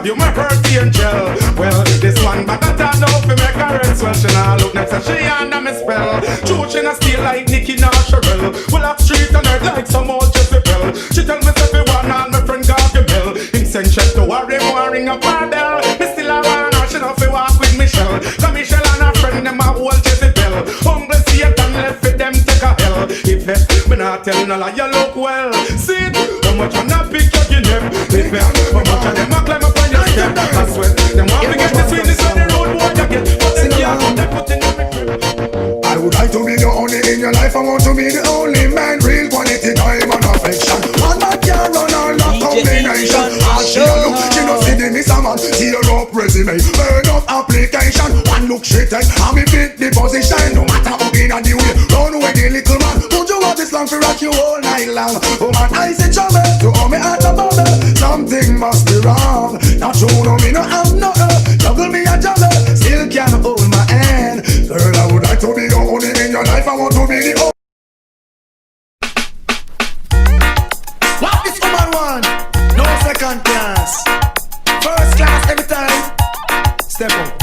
have you my first angel. Well, this one but that I know fi make her rest. Well, she nah look next and she under me spell. True, she nah stay like Nicki nor Sherelle. Well, up street and her like some old Jezebel. She tell me say fi want all my friend Gargamel. Him send check to worry, ring up my bell. Me still a want her, she know fi walk with Michelle. Cause Michelle and her friend them a old Jezebel. Humble Satan left fi them take a hell. If me not tell no lie, you look well. See it, how much I not pick your guinea. If how much of them a climb up on your step. I swear, them want to get the sweetness on the road boy you get. But them can't come, they put in the crib. I would like to be the only in your life. I want to be the only man. Real quality time and affection. One man can run all that combination. All she a look, she no see the miss a man. Tear up resume, burn up application. One look she take, and me fit the position. No matter who in a the way, run away the little man. Would you want this long to rock you all night long? Oh man, I say trouble, to hold me at the bubble. Something must be wrong. Not true, no me no have no juggle me a juggle, still can't hold my hand. Girl, I would like to be the only in your life. I want to be the only. What this woman want? No second class, first class every time. Step up.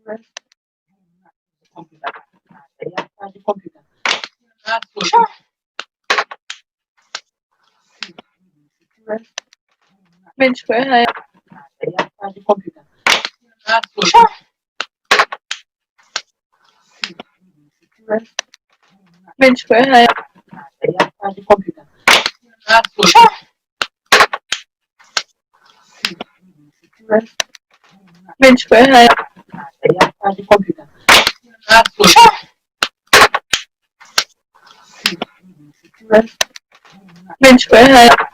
Bench press. Bench press. Bench press. Bench press.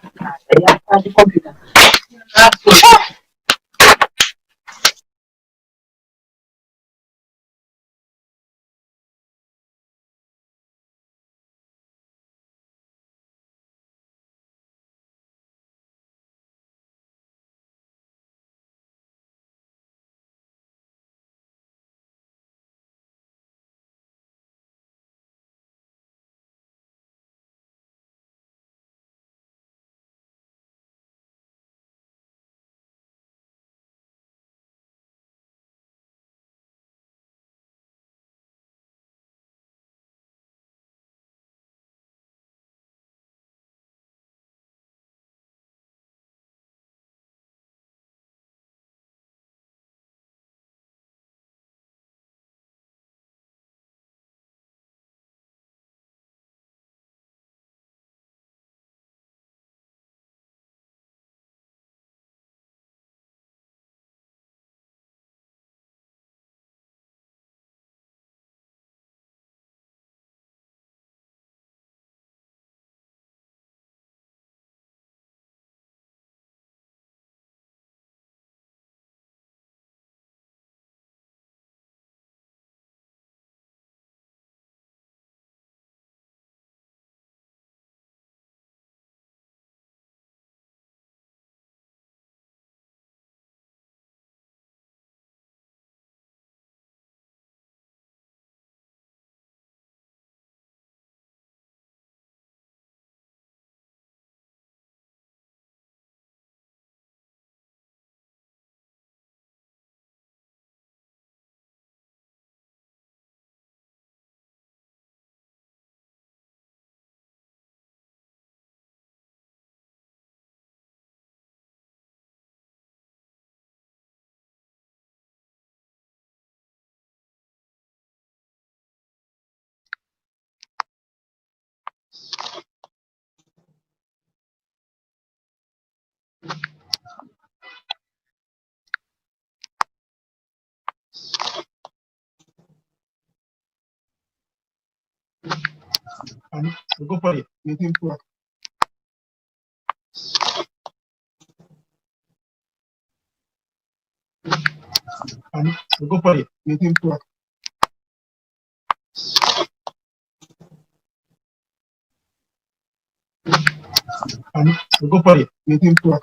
And we go for it. Make him work. And we go for it. Make him work. And we go for it. Make him work.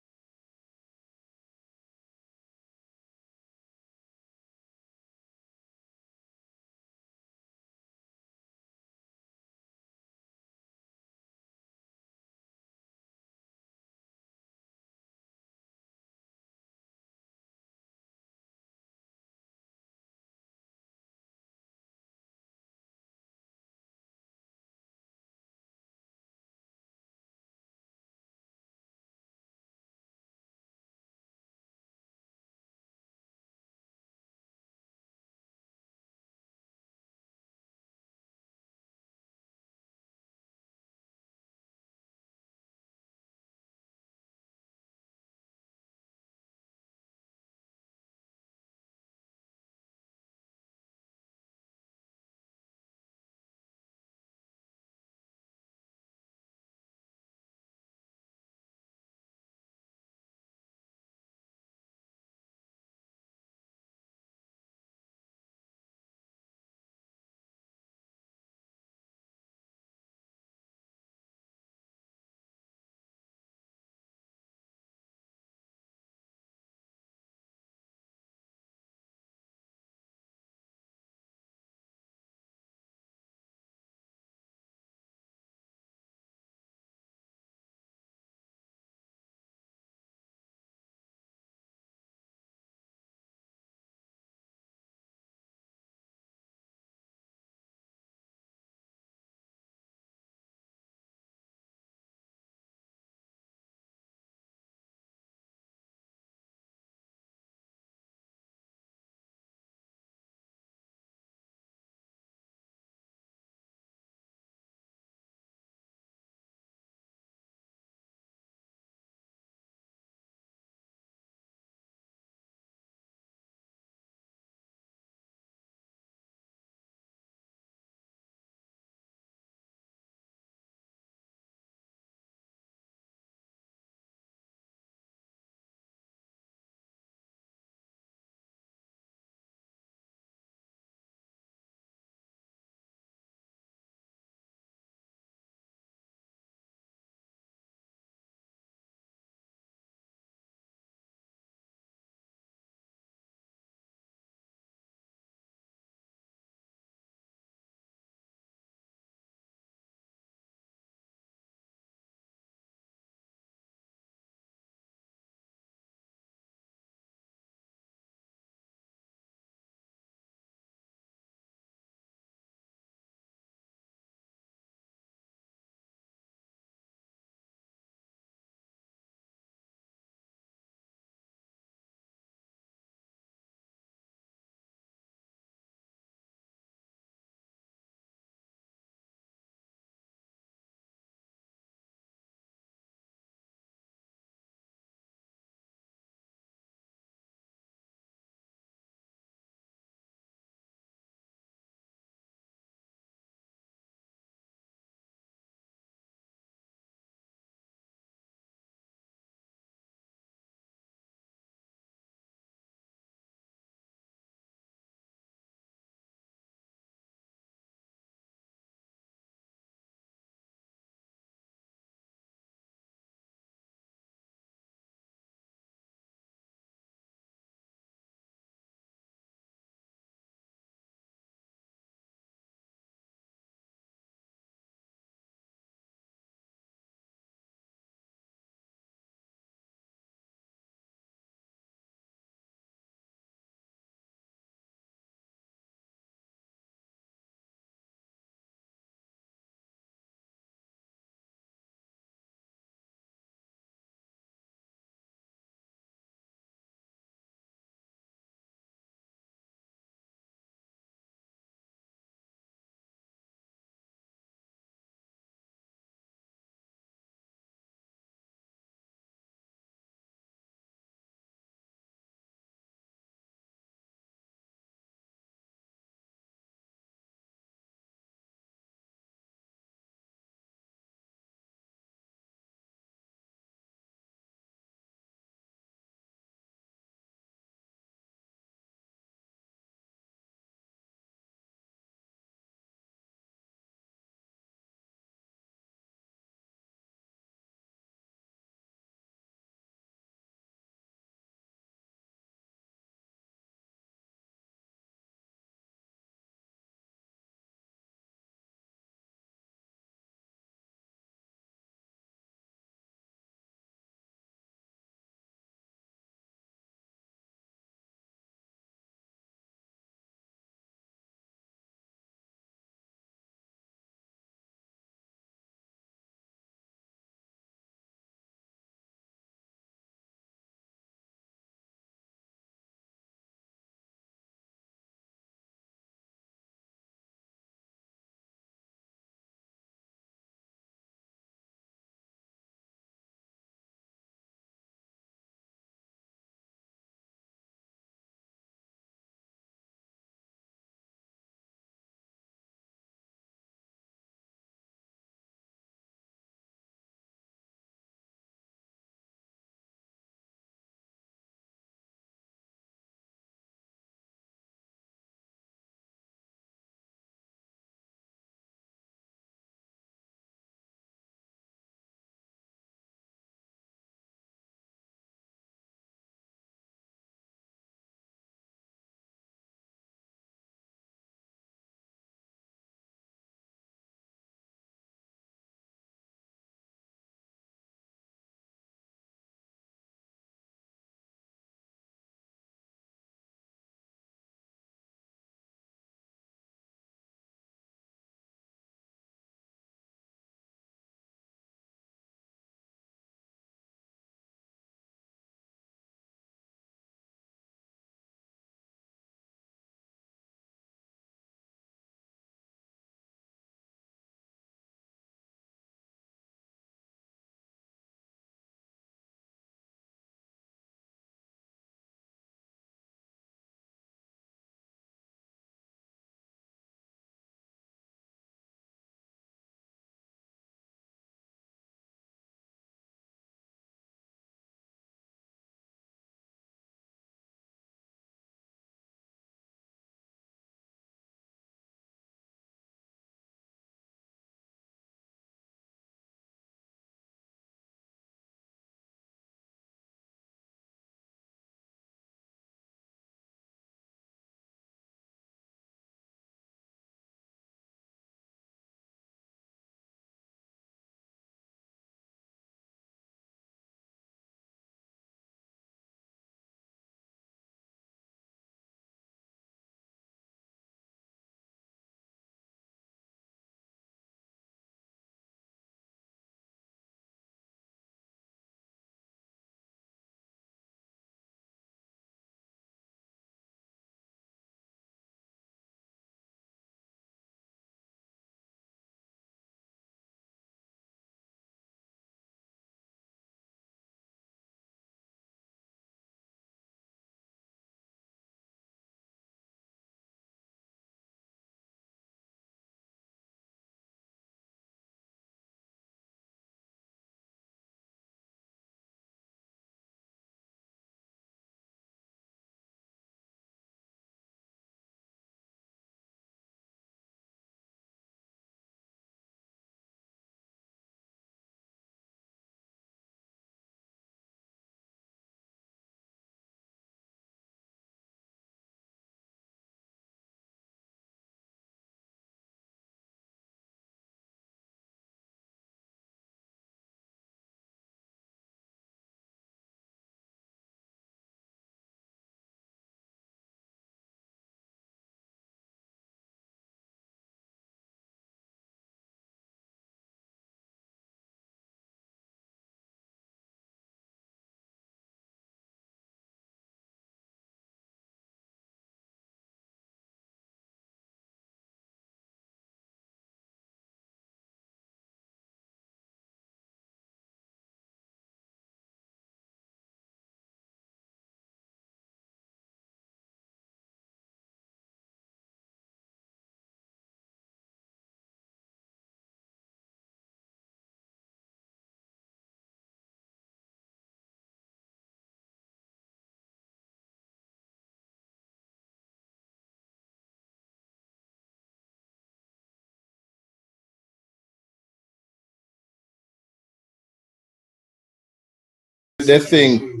They sing.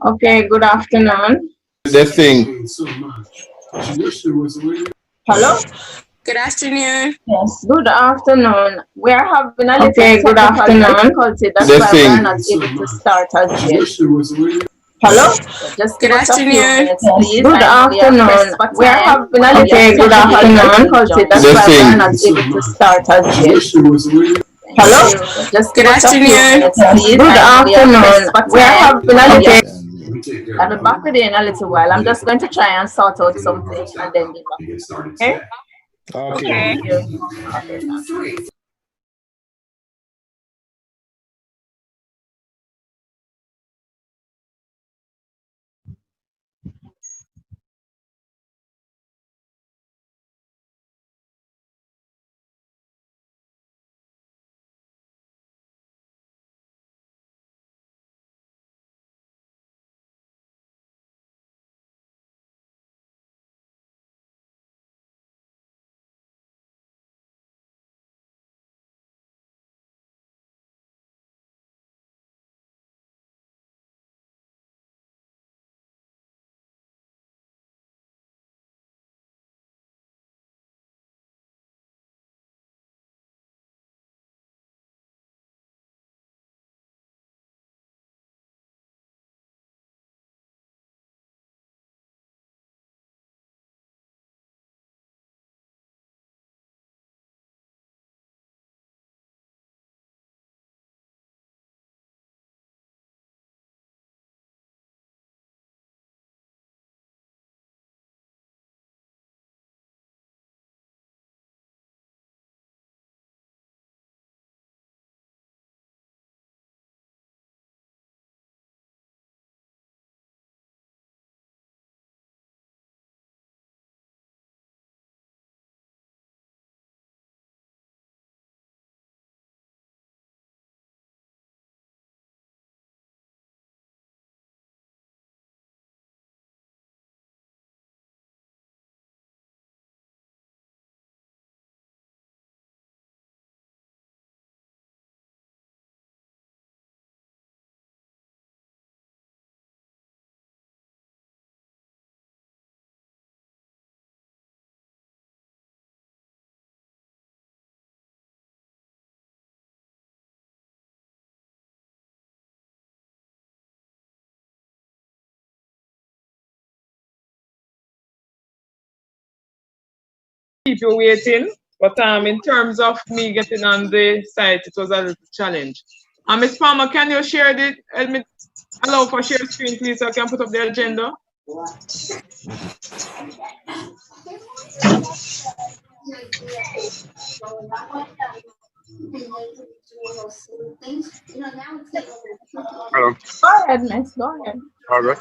Okay, good afternoon. They sing. Hello? Good afternoon. Yes, good afternoon. We are having a little good afternoon. Difficulty. That's They why we are sing. not able to start as yet. Hello? Just Good give us a few afternoon. minutes, please. Good afternoon. We are having a little good afternoon. Difficulty. That's They why we are sing. not able to start as yet. Hello? Just give Good us a few afternoon. minutes, please. Good afternoon. We are having a little. I'll be back with you in a little while. I'm just going to try and sort out something and then be back. Okay? Okay. Thank you. Okay, thanks. Keep you waiting. But in terms of me getting on the site, it was a little challenge. Ms. Palmer, can you share the allow for share screen, please, so I can put up the agenda? Hello. Go ahead, miss. Go ahead. All right.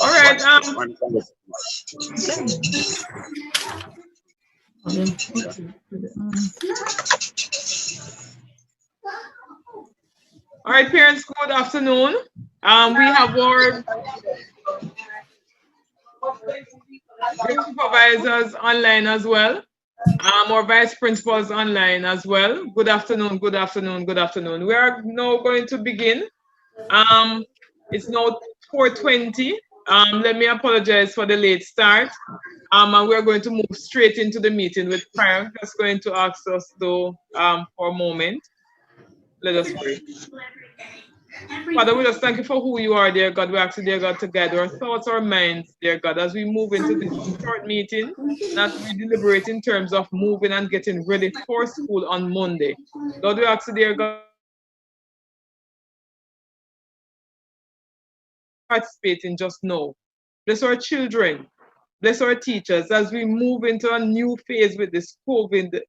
All right. All right, parents, good afternoon. We have our supervisors online as well. Our vice principals online as well. Good afternoon, good afternoon, good afternoon. We are now going to begin. It's now 4:20. Let me apologize for the late start. And we're going to move straight into the meeting with prayer. I'm just going to ask us to for a moment. Let us pray. Father, we just thank you for who you are, dear God. We ask you, dear God, to guide our thoughts, our minds, dear God, as we move into this short meeting, not we deliberate in terms of moving and getting ready for school on Monday. Lord, we ask you, dear God, participate in just now. Bless our children, bless our teachers as we move into a new phase with this COVID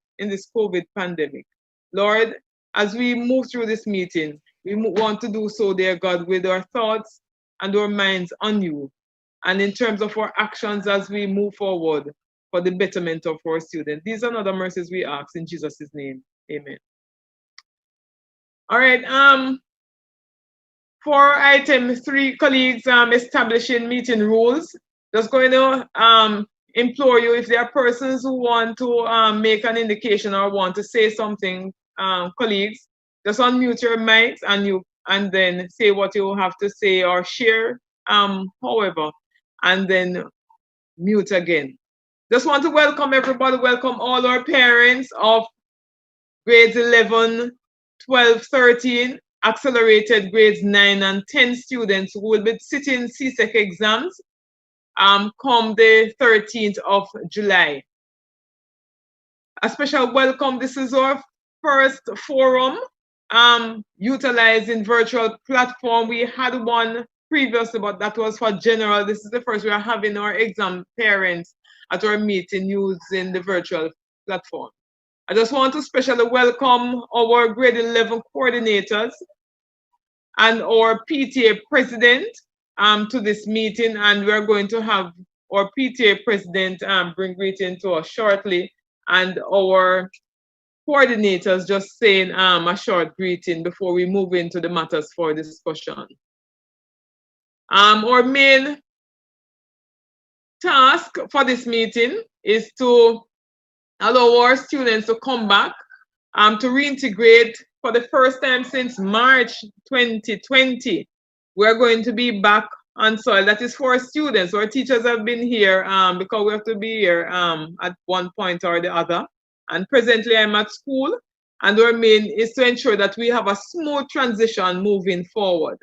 pandemic. Lord, as we move through this meeting, we want to do so, dear God, with our thoughts and our minds on you, and in terms of our actions as we move forward for the betterment of our students. These are other mercies we ask in Jesus' name. Amen. All right. For item 3, colleagues, establishing meeting rules. Just going to implore you, if there are persons who want to make an indication or want to say something, colleagues, just unmute your mics and then say what you have to say or share, however, and then mute again. Just want to welcome everybody, welcome all our parents of grades 11, 12, 13, accelerated grades 9 and 10 students who will be sitting CSEC exams come the 13th of July. A special welcome. This is our first forum utilizing virtual platform. We had one previously, but that was for general. This is the first we are having our exam parents at our meeting using the virtual platform. I just want to specially welcome our grade 11 coordinators and our PTA president to this meeting, and we're going to have our PTA president bring greeting to us shortly, and our coordinators just saying a short greeting before we move into the matters for discussion. Our main task for this meeting is to allow our students to come back to reintegrate for the first time since March 2020. We're going to be back on soil. That is for our students. Our teachers have been here because we have to be here at one point or the other. And presently I'm at school, and our main is to ensure that we have a smooth transition moving forward.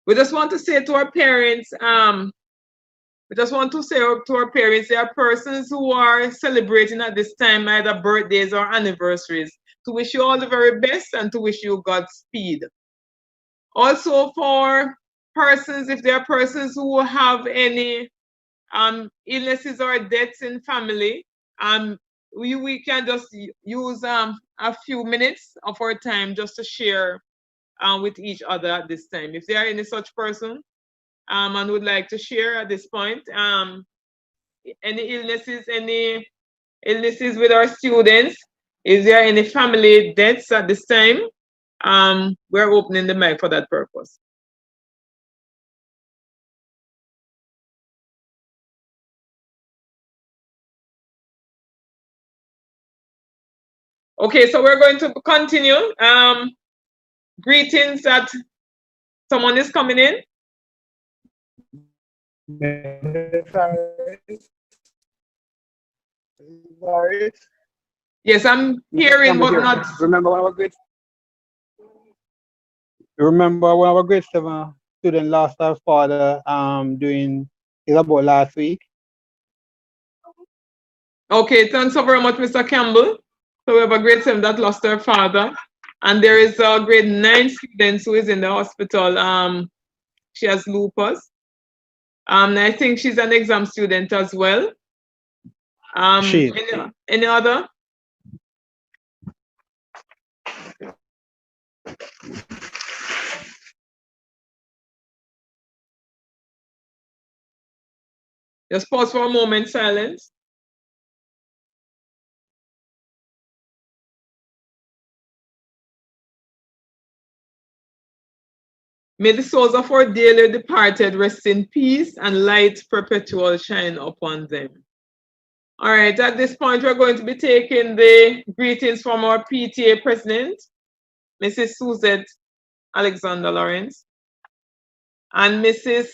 We just want to say to our parents, there are persons who are celebrating at this time, either birthdays or anniversaries, to wish you all the very best and to wish you Godspeed. Also for persons, if there are persons who have any illnesses or deaths in family, we can just use a few minutes of our time just to share with each other at this time. If there are any such person and would like to share at this point, any illnesses with our students, is there any family deaths at this time? We're opening the mic for that purpose. Okay, so we're going to continue. Greetings that someone is coming in. Yes, I'm hearing but not. Remember when our grade 7 student lost our father about last week? Okay, thanks so very much, Mr. Campbell. So we have a grade 7 that lost her father, and there is a grade 9 student who is in the hospital. She has lupus. I think she's an exam student as well. Any other? Just pause for a moment, silence. May the souls of our dearly departed rest in peace and light perpetual shine upon them. All right, at this point, we're going to be taking the greetings from our PTA president, Mrs. Suzette Alexander Lawrence. And Mrs.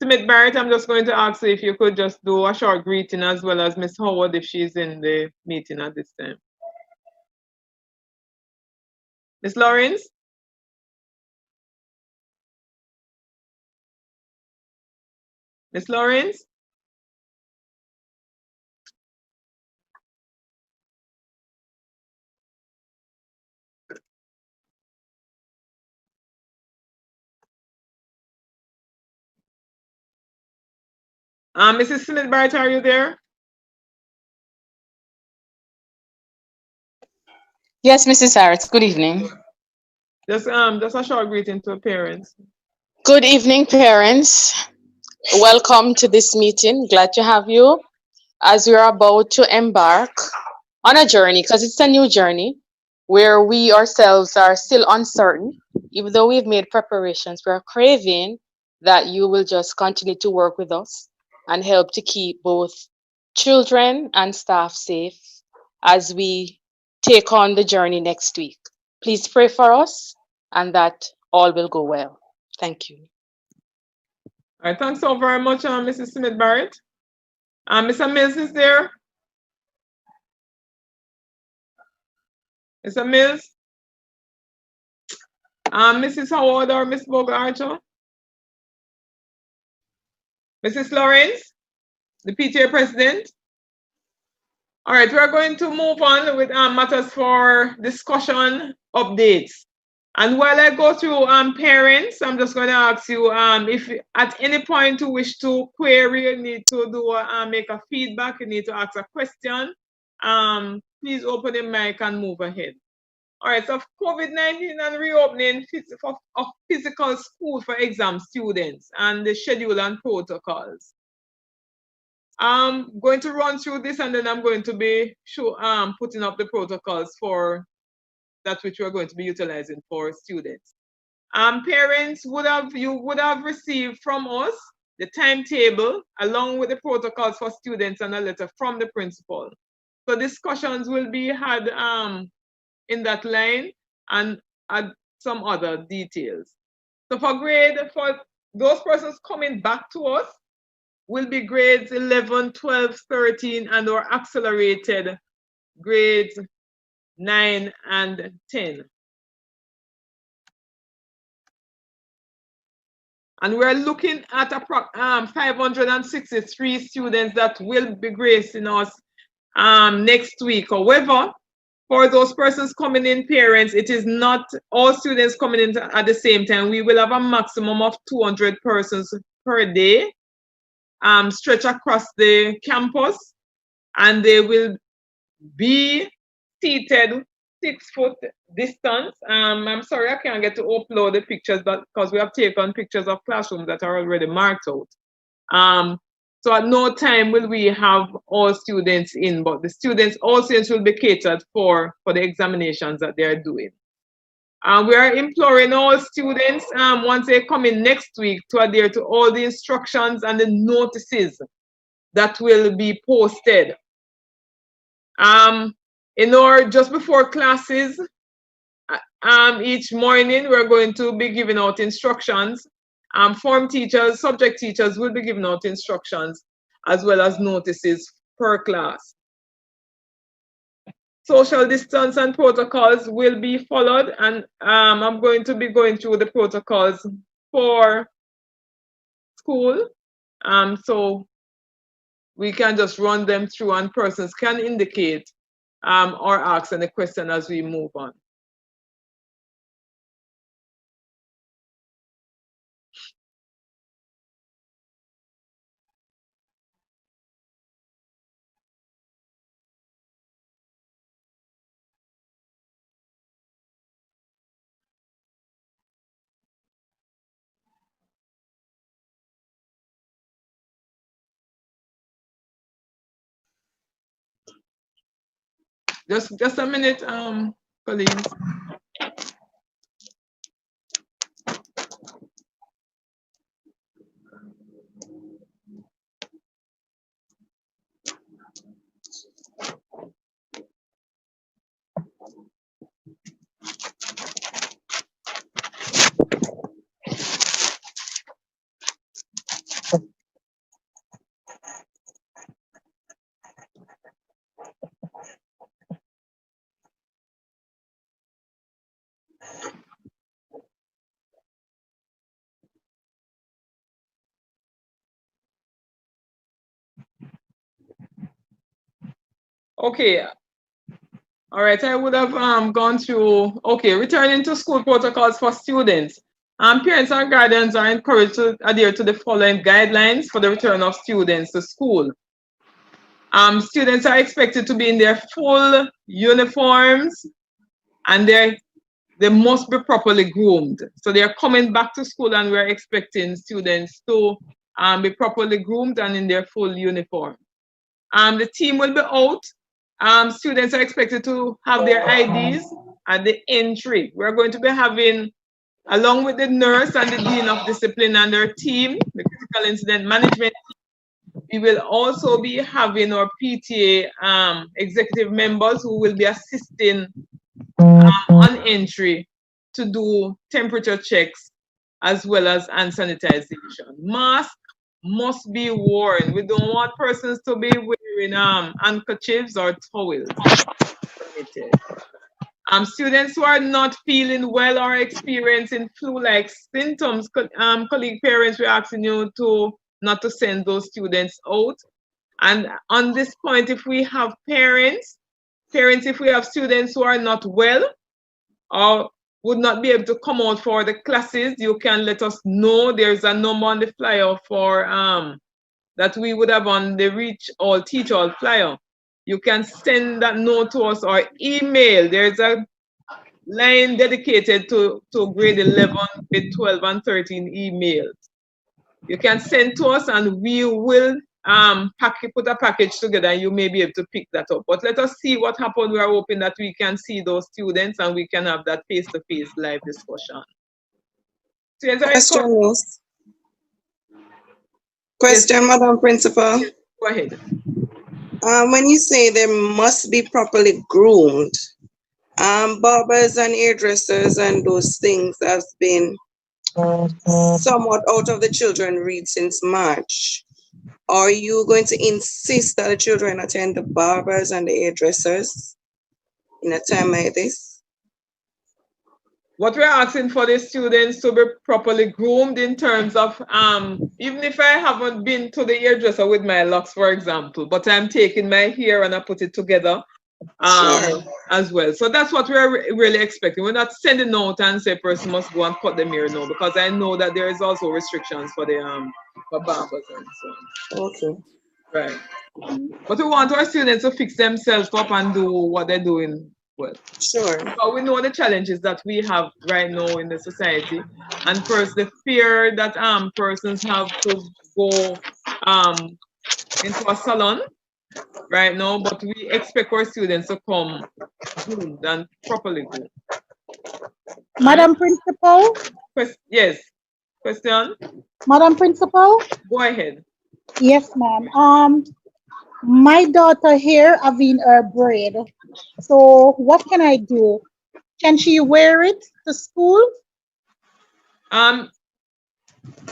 Smith Barrett, I'm just going to ask you if you could just do a short greeting, as well as Ms. Howard if she's in the meeting at this time. Ms. Lawrence? Ms. Lawrence? Mrs. Smith Barrett, are you there? Yes, Mrs. Harris. Good evening. Just a short greeting to parents. Good evening, parents. Welcome to this meeting. Glad to have you as we're about to embark on a journey, because it's a new journey where we ourselves are still uncertain even though we've made preparations, we're craving that you will just continue to work with us and help to keep both children and staff safe as we take on the journey next week. Please pray for us and that all will go well. Thank you. All right, thanks so very much, Mrs. Smith Barrett. Mr. Mills is there. Mr. Mills. Mrs. Howard or Miss Bogle Archer. Mrs. Lawrence, the PTA president. All right, we're going to move on with matters for discussion updates. And while I go through parents, I'm just going to ask you if at any point you wish to query, you need to do make a feedback, you need to ask a question, please open the mic and move ahead. All right, so COVID-19 and reopening of physical school for exam students and the schedule and protocols. I'm going to run through this and then I'm going to be putting up the protocols for that which we're going to be utilizing for students. Parents would have received from us the timetable along with the protocols for students and a letter from the principal. So discussions will be had in that line and add some other details. So for those persons coming back to us will be grades 11, 12, 13, and or accelerated grades 9 and 10. And we're looking at 563 students that will be gracing us next week. However, for those persons coming in, parents, it is not all students coming in at the same time. We will have a maximum of 200 persons per day stretch across the campus, and they will be seated 6 foot distance. I'm sorry, I can't get to upload the pictures, but because we have taken pictures of classrooms that are already marked out. So at no time will we have all students in, but all students will be catered for the examinations that they are doing. We are imploring all students, once they come in next week, to adhere to all the instructions and the notices that will be posted. Just before classes, each morning, we're going to be giving out instructions. Form teachers, subject teachers will be giving out instructions as well as notices per class. Social distance and protocols will be followed, and I'm going to be going through the protocols for school. So we can just run them through and persons can indicate or ask any question as we move on. Just a minute, colleagues. Okay. All right, I would have gone through, returning to school protocols for students. Parents and guardians are encouraged to adhere to the following guidelines for the return of students to school. Students are expected to be in their full uniforms and they must be properly groomed. So they're coming back to school and we're expecting students to be properly groomed and in their full uniform. The team will be out. Students are expected to have their IDs at the entry. We're going to be having along with the nurse and the dean of discipline and their team, the critical incident management team. We will also be having our PTA executive members who will be assisting on entry to do temperature checks as well as hand sanitization. Mask must be worn. We don't want persons to be wearing handkerchiefs or towels. Students who are not feeling well or experiencing flu-like symptoms, colleague parents, we're asking you to not to send those students out. And on this point, if we have parents, if we have students who are not well or would not be able to come out for the classes, you can let us know. There's a number on the flyer for that we would have on the Reach All, Teach All flyer. You can send that note to us or email. There's a line dedicated to grade 11, grade 12, and 13 emails. You can send to us and we will put a package together and you may be able to pick that up. But let us see what happens. We are hoping that we can see those students and we can have that face-to-face live discussion. Question, Madam Principal. Go ahead. When you say they must be properly groomed, barbers and hairdressers and those things have been somewhat out of the children read since March. Are you going to insist that the children attend the barbers and the hairdressers in a time like this? What we're asking for the students to be properly groomed in terms of, even if I haven't been to the hairdresser with my locks, for example, but I'm taking my hair and I put it together as well. So that's what we're really expecting. We're not sending out and say person must go and cut them hair, no, because I know that there is also restrictions for the for barbers and so on. Okay. Right. But we want our students to fix themselves up and do what they're doing well. Sure. But we know the challenges that we have right now in the society, and first the fear that persons have to go into a salon right now, but we expect our students to come groomed and properly groomed. Madam Principal? Yes. Question? Madam Principal? Go ahead. Yes, ma'am. My daughter here having her braid. So what can I do? Can she wear it to school?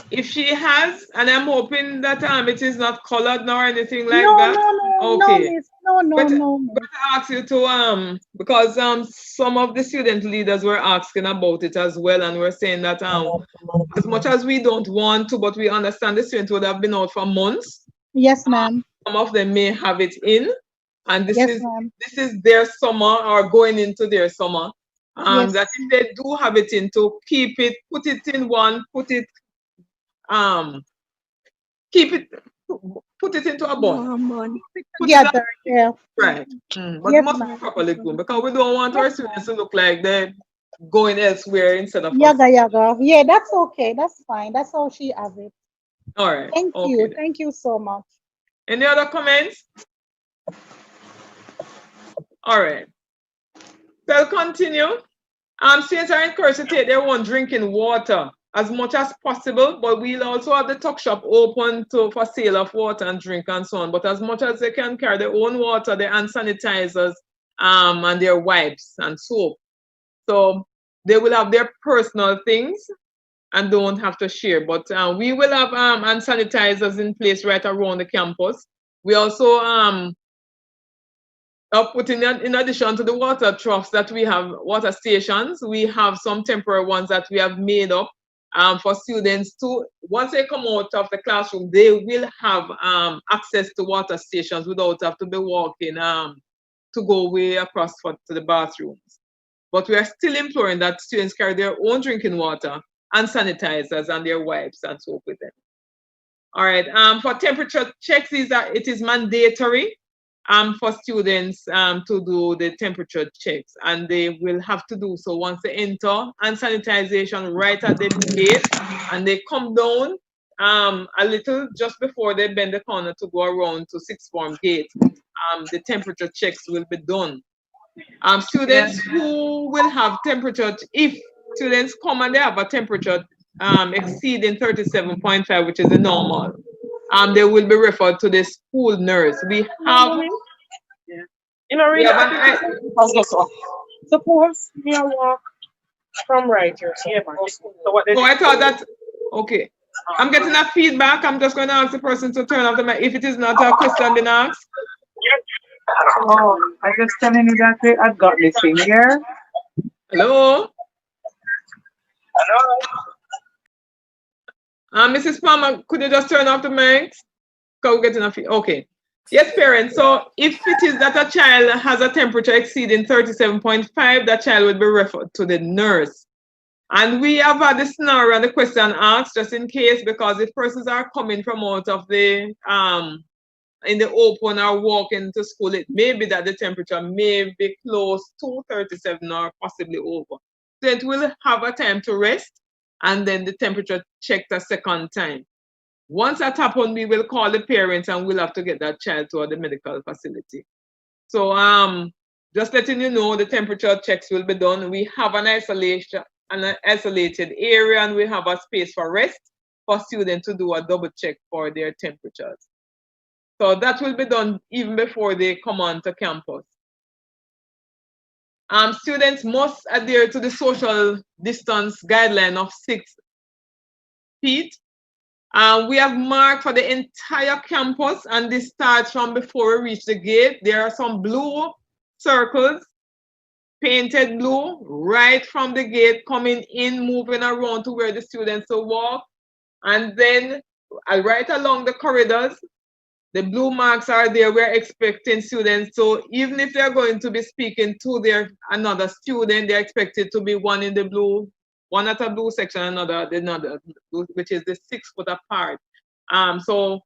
If she has, and I'm hoping that it is not colored nor anything like that. Okay. No. But I ask you to because some of the student leaders were asking about it as well, and we're saying that as much as we don't want to, but we understand the students would have been out for months. Yes, ma'am. Some of them may have it in, and this Yes, is their summer or going into their summer. Yes. That if they do have it in, to keep it, put it in one, put it keep it, put it into a bun. Together, yeah. Right. But Yes, must be ma'am. properly groomed, because we don't want our students to look like they're going elsewhere instead of us. Yaga. Yeah, that's okay. That's fine. That's how she has it. All right. Thank Okay. you. Thank you so much. Any other comments? All right. So I'll continue. Students are encouraged to take their own drinking water as much as possible, but we'll also have the tuck shop open for sale of water and drink and so on. But as much as they can carry their own water, their hand sanitizers, and their wipes and soap. So they will have their personal things and don't have to share. But we will have hand sanitizers in place right around the campus. We also put in addition to the water troughs that we have, water stations, we have some temporary ones that we have made up for students to, once they come out of the classroom, they will have access to water stations without have to be walking to go way across to the bathrooms. But we are still imploring that students carry their own drinking water and sanitizers and their wipes and soap with them. All right, for temperature checks, it is mandatory for students to do the temperature checks, and they will have to do so once they enter, and sanitization right at the gate, and they come down a little just before they bend the corner to go around to sixth form gate. The temperature checks will be done. Students who will have temperature, if students come and they have a temperature exceeding 37.5, which is the normal, they will be referred to the school nurse. We have, You know, really, suppose me I walk from right here. Yeah, man. So what oh, I thought that, okay. I'm getting a feedback. I'm just going to ask the person to turn off the mic. If it is not a question being asked. Oh, I just telling you that I've got this thing here. Hello? Mrs. Palmer, could you just turn off the mics? Because we're getting a feedback. Okay. Yes, parents. So if it is that a child has a temperature exceeding 37.5, that child will be referred to the nurse. And we have had the scenario and the question asked just in case, because if persons are coming from out of the in the open or walking to school, it may be that the temperature may be close to 37 or possibly over. So it will have a time to rest and then the temperature checked a second time. Once that happens, we will call the parents and we'll have to get that child to the medical facility. So just letting you know, the temperature checks will be done. We have an isolated area and we have a space for rest for students to do a double check for their temperatures. So that will be done even before they come on to campus. Students must adhere to the social distance guideline of 6 feet. We have marked for the entire campus, and this starts from before we reach the gate. There are some blue circles, painted blue, right from the gate, coming in, moving around to where the students will walk. And then right along the corridors, the blue marks are there. We're expecting students. So even if they're going to be speaking to another student, they're expected to be one in the blue, one at a blue section, another, which is the 6 foot apart. So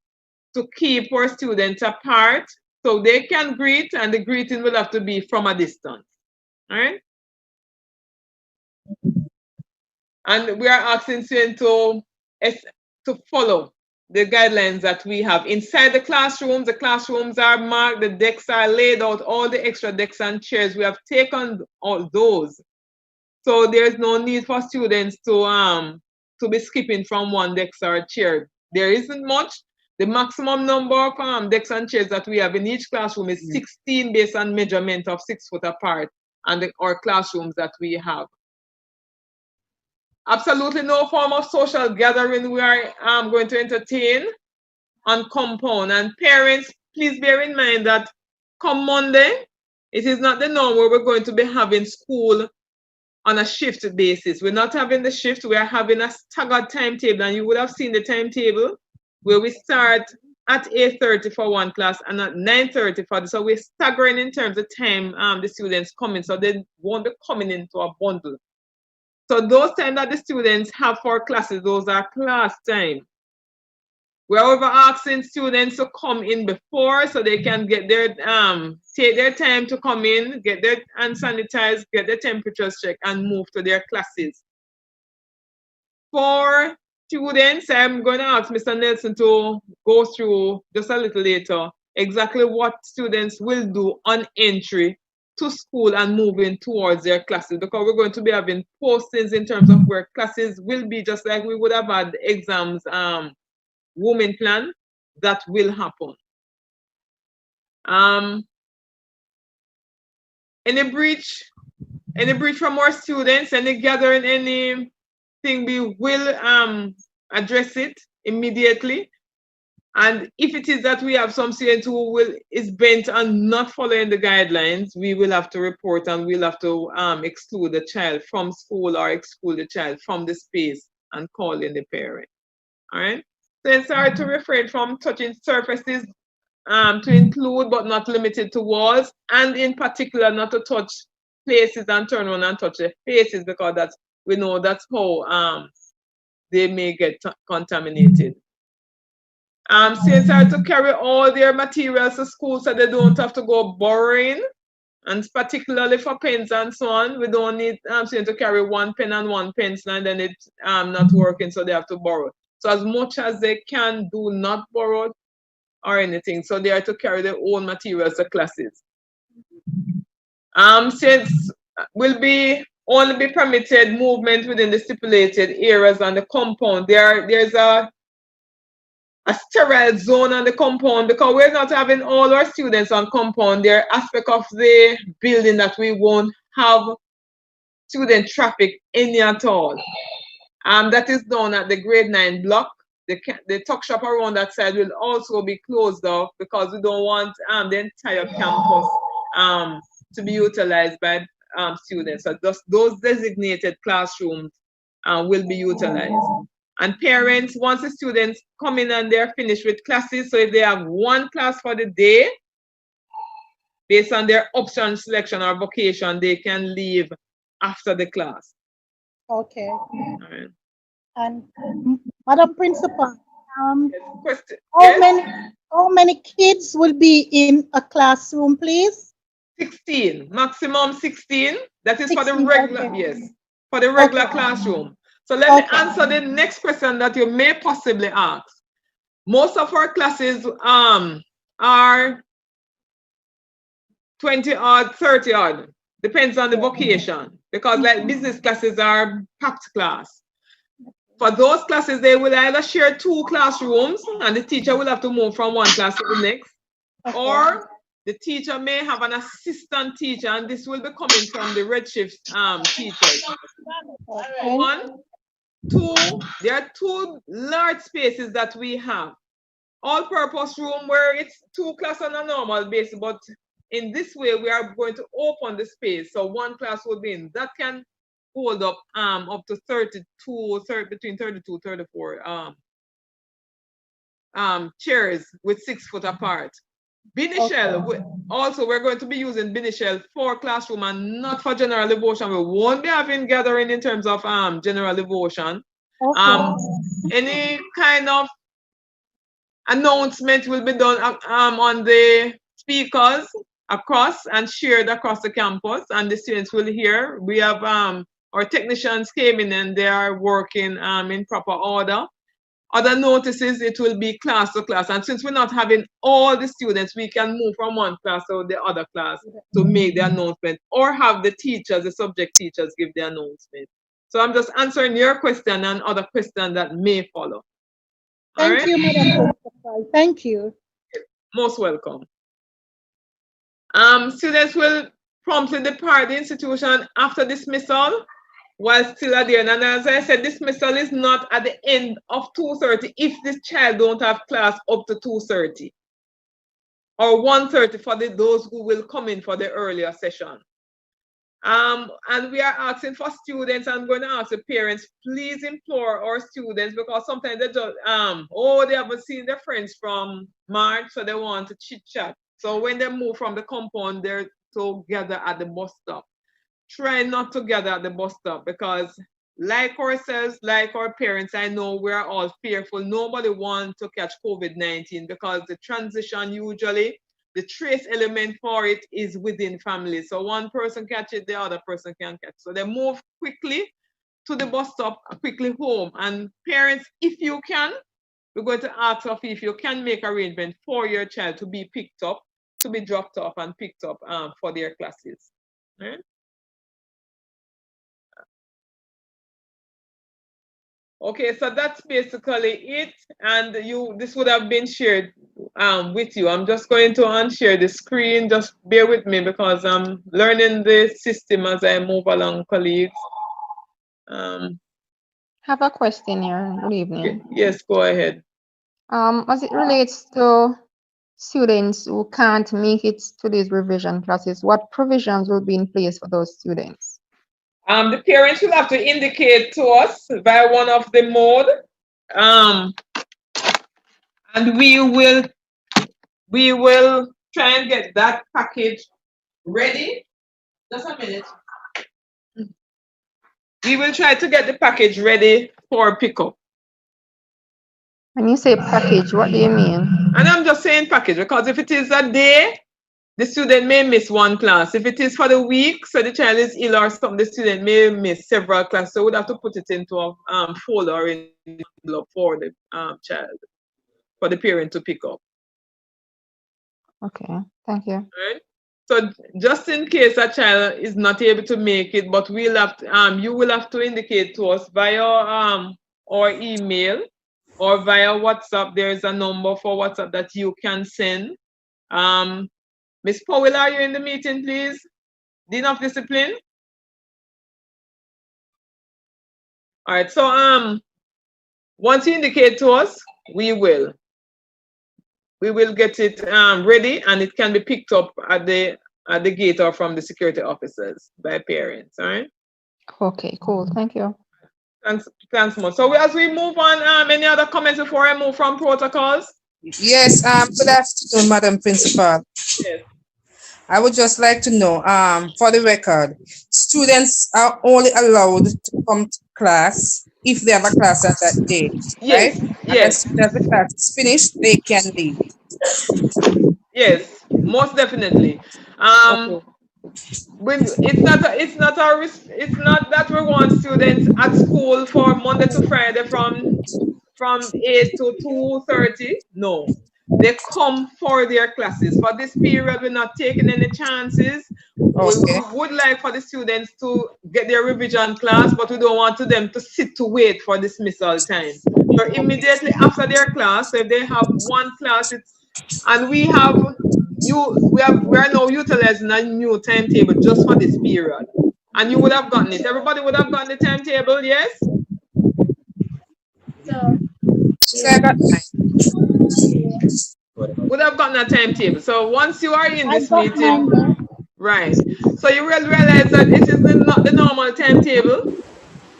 to keep our students apart, so they can greet, and the greeting will have to be from a distance. All right. And we are asking students to follow the guidelines that we have inside the classrooms. The classrooms are marked, the desks are laid out, all the extra desks and chairs, we have taken all those. So there's no need for students to be skipping from one desk or chair. There isn't much. The maximum number of desks and chairs that we have in each classroom is 16 based on measurement of 6 foot apart and our classrooms that we have. Absolutely no form of social gathering we are going to entertain on compound. And parents, please bear in mind that come Monday, it is not the norm where we're going to be having school on a shift basis. We're not having the shift, we are having a staggered timetable, and you would have seen the timetable where we start at 8:30 for one class and at 9:30 for the, so we're staggering in terms of time the students coming, so they won't be coming into a bundle. So those time that the students have for classes, those are class time. We're over asking students to come in before so they can get their take their time to come in, get their hand sanitized, get their temperatures checked, and move to their classes. For students, I'm going to ask Mr. Nelson to go through just a little later exactly what students will do on entry to school and moving towards their classes, because we're going to be having postings in terms of where classes will be, just like we would have had exams, women plan, that will happen. Any breach from our students, any gathering, anything, we will address it immediately. And if it is that we have some students who is bent on not following the guidelines, we will have to report and we'll have to exclude the child from school or exclude the child from the space and call in the parent. All right. So it's hard to refrain from touching surfaces to include but not limited to walls, and in particular not to touch places and turn around and touch their faces, because we know that's how they may get contaminated. Students are to carry all their materials to school so they don't have to go borrowing, and particularly for pens and so on, we don't need students to carry one pen and one pencil and then it's not working, so they have to borrow. So as much as they can, do not borrow or anything. So they are to carry their own materials to classes. Students will be only be permitted movement within the stipulated areas on the compound. There's a sterile zone on the compound because we're not having all our students on compound. There are aspects of the building that we won't have student traffic any at all. That is done at the grade 9 block. The tuck shop around that side will also be closed off because we don't want the entire campus to be utilized by students. So just those designated classrooms will be utilized. And parents, once the students come in and they're finished with classes, so if they have one class for the day, based on their option selection or vocation, they can leave after the class. Okay. All right. And Madam Principal, Question. how many kids will be in a classroom, please? 16, maximum 16. That is 16, for the regular, okay. Yes, for the regular classroom. So let me answer the next question that you may possibly ask. Most of our classes are 20 odd, 30 odd, depends on the vocation, because like business classes are packed class. For those classes, they will either share 2 classrooms and the teacher will have to move from one class to the next, or the teacher may have an assistant teacher, and this will be coming from the Redshift teachers. 1, 2, there are 2 large spaces that we have. All-purpose room where it's 2 classes on a normal basis, but in this way we are going to open the space, so 1 class will be in. That can hold up to 32, between 32, 34 chairs with 6 foot apart. Binishel, also we're going to be using Binishel for classroom and not for general devotion. We won't be having gathering in terms of general devotion. Any kind of announcement will be done on the speakers across and shared across the campus, and the students will hear. We have our technicians came in and they are working in proper order. Other notices, it will be class to class. And since we're not having all the students, we can move from one class to the other class to make the announcement, or have the teachers, the subject teachers, give the announcement. So I'm just answering your question and other questions that may follow. Thank you, Madam Principal. Thank you. Most welcome. Students will promptly depart the institution after dismissal while still adhering. And as I said, dismissal is not at the end of 2:30 if this child don't have class up to 2:30 or 1:30 for those who will come in for the earlier session. And we are asking for students. I'm going to ask the parents, please implore our students, because sometimes they just they haven't seen their friends from March, so they want to chit chat. So when they move from the compound, they're together at the bus stop. Try not to gather at the bus stop, because like ourselves, like our parents, I know we're all fearful. Nobody wants to catch COVID-19 because the transition usually, the trace element for it is within families. So one person catch it, the other person can catch. So they move quickly to the bus stop, quickly home. And parents, if you can, we're going to ask of you if you can make arrangement for your child to be picked up, to be dropped off and picked up for their classes. Right? Okay, so that's basically it, and this would have been shared with you. I'm just going to unshare the screen. Just bear with me because I'm learning the system as I move along, colleagues. Have a question here. Good evening. Yes, go ahead. As it relates to students who can't make it to these revision classes, what provisions will be in place for those students? The parents will have to indicate to us via one of the mode, and we will try and get that package ready. Just a minute. We will try to get the package ready for pickup. When you say package, what do you mean? And I'm just saying package because if it is a day, the student may miss one class. If it is for the week, so the child is ill or something, the student may miss several classes. So we'd have to put it into a folder or in for the child, for the parent to pick up. Okay, thank you. All right. So just in case a child is not able to make it, but we'll have to, you will have to indicate to us via or email or via WhatsApp. There is a number for WhatsApp that you can send. Miss Powell, are you in the meeting, please? Dean of Discipline. All right. So once you indicate to us, we will get it ready, and it can be picked up at the gate or from the security officers by parents. All right. Okay, cool. Thank you. Thanks much. So as we move on, any other comments before I move from protocols? Yes. Good afternoon, Madam Principal. Yes. I would just like to know, for the record, students are only allowed to come to class if they have a class at that day, yes, right? Yes. And as the class is finished, they can leave. Yes, most definitely. Okay. It's not that we want students at school for Monday to Friday from 8 to 2:30. No. They come for their classes. For this period, we're not taking any chances. Okay. We would like for the students to get their revision class, but we don't want them to sit to wait for dismissal time. So immediately after their class, if they have one class, and we are now utilizing a new timetable just for this period. And you would have gotten it. Everybody would have gotten the timetable, yes? Would have gotten a timetable. So once you are in this meeting, right? So you will realize that it is not the normal timetable.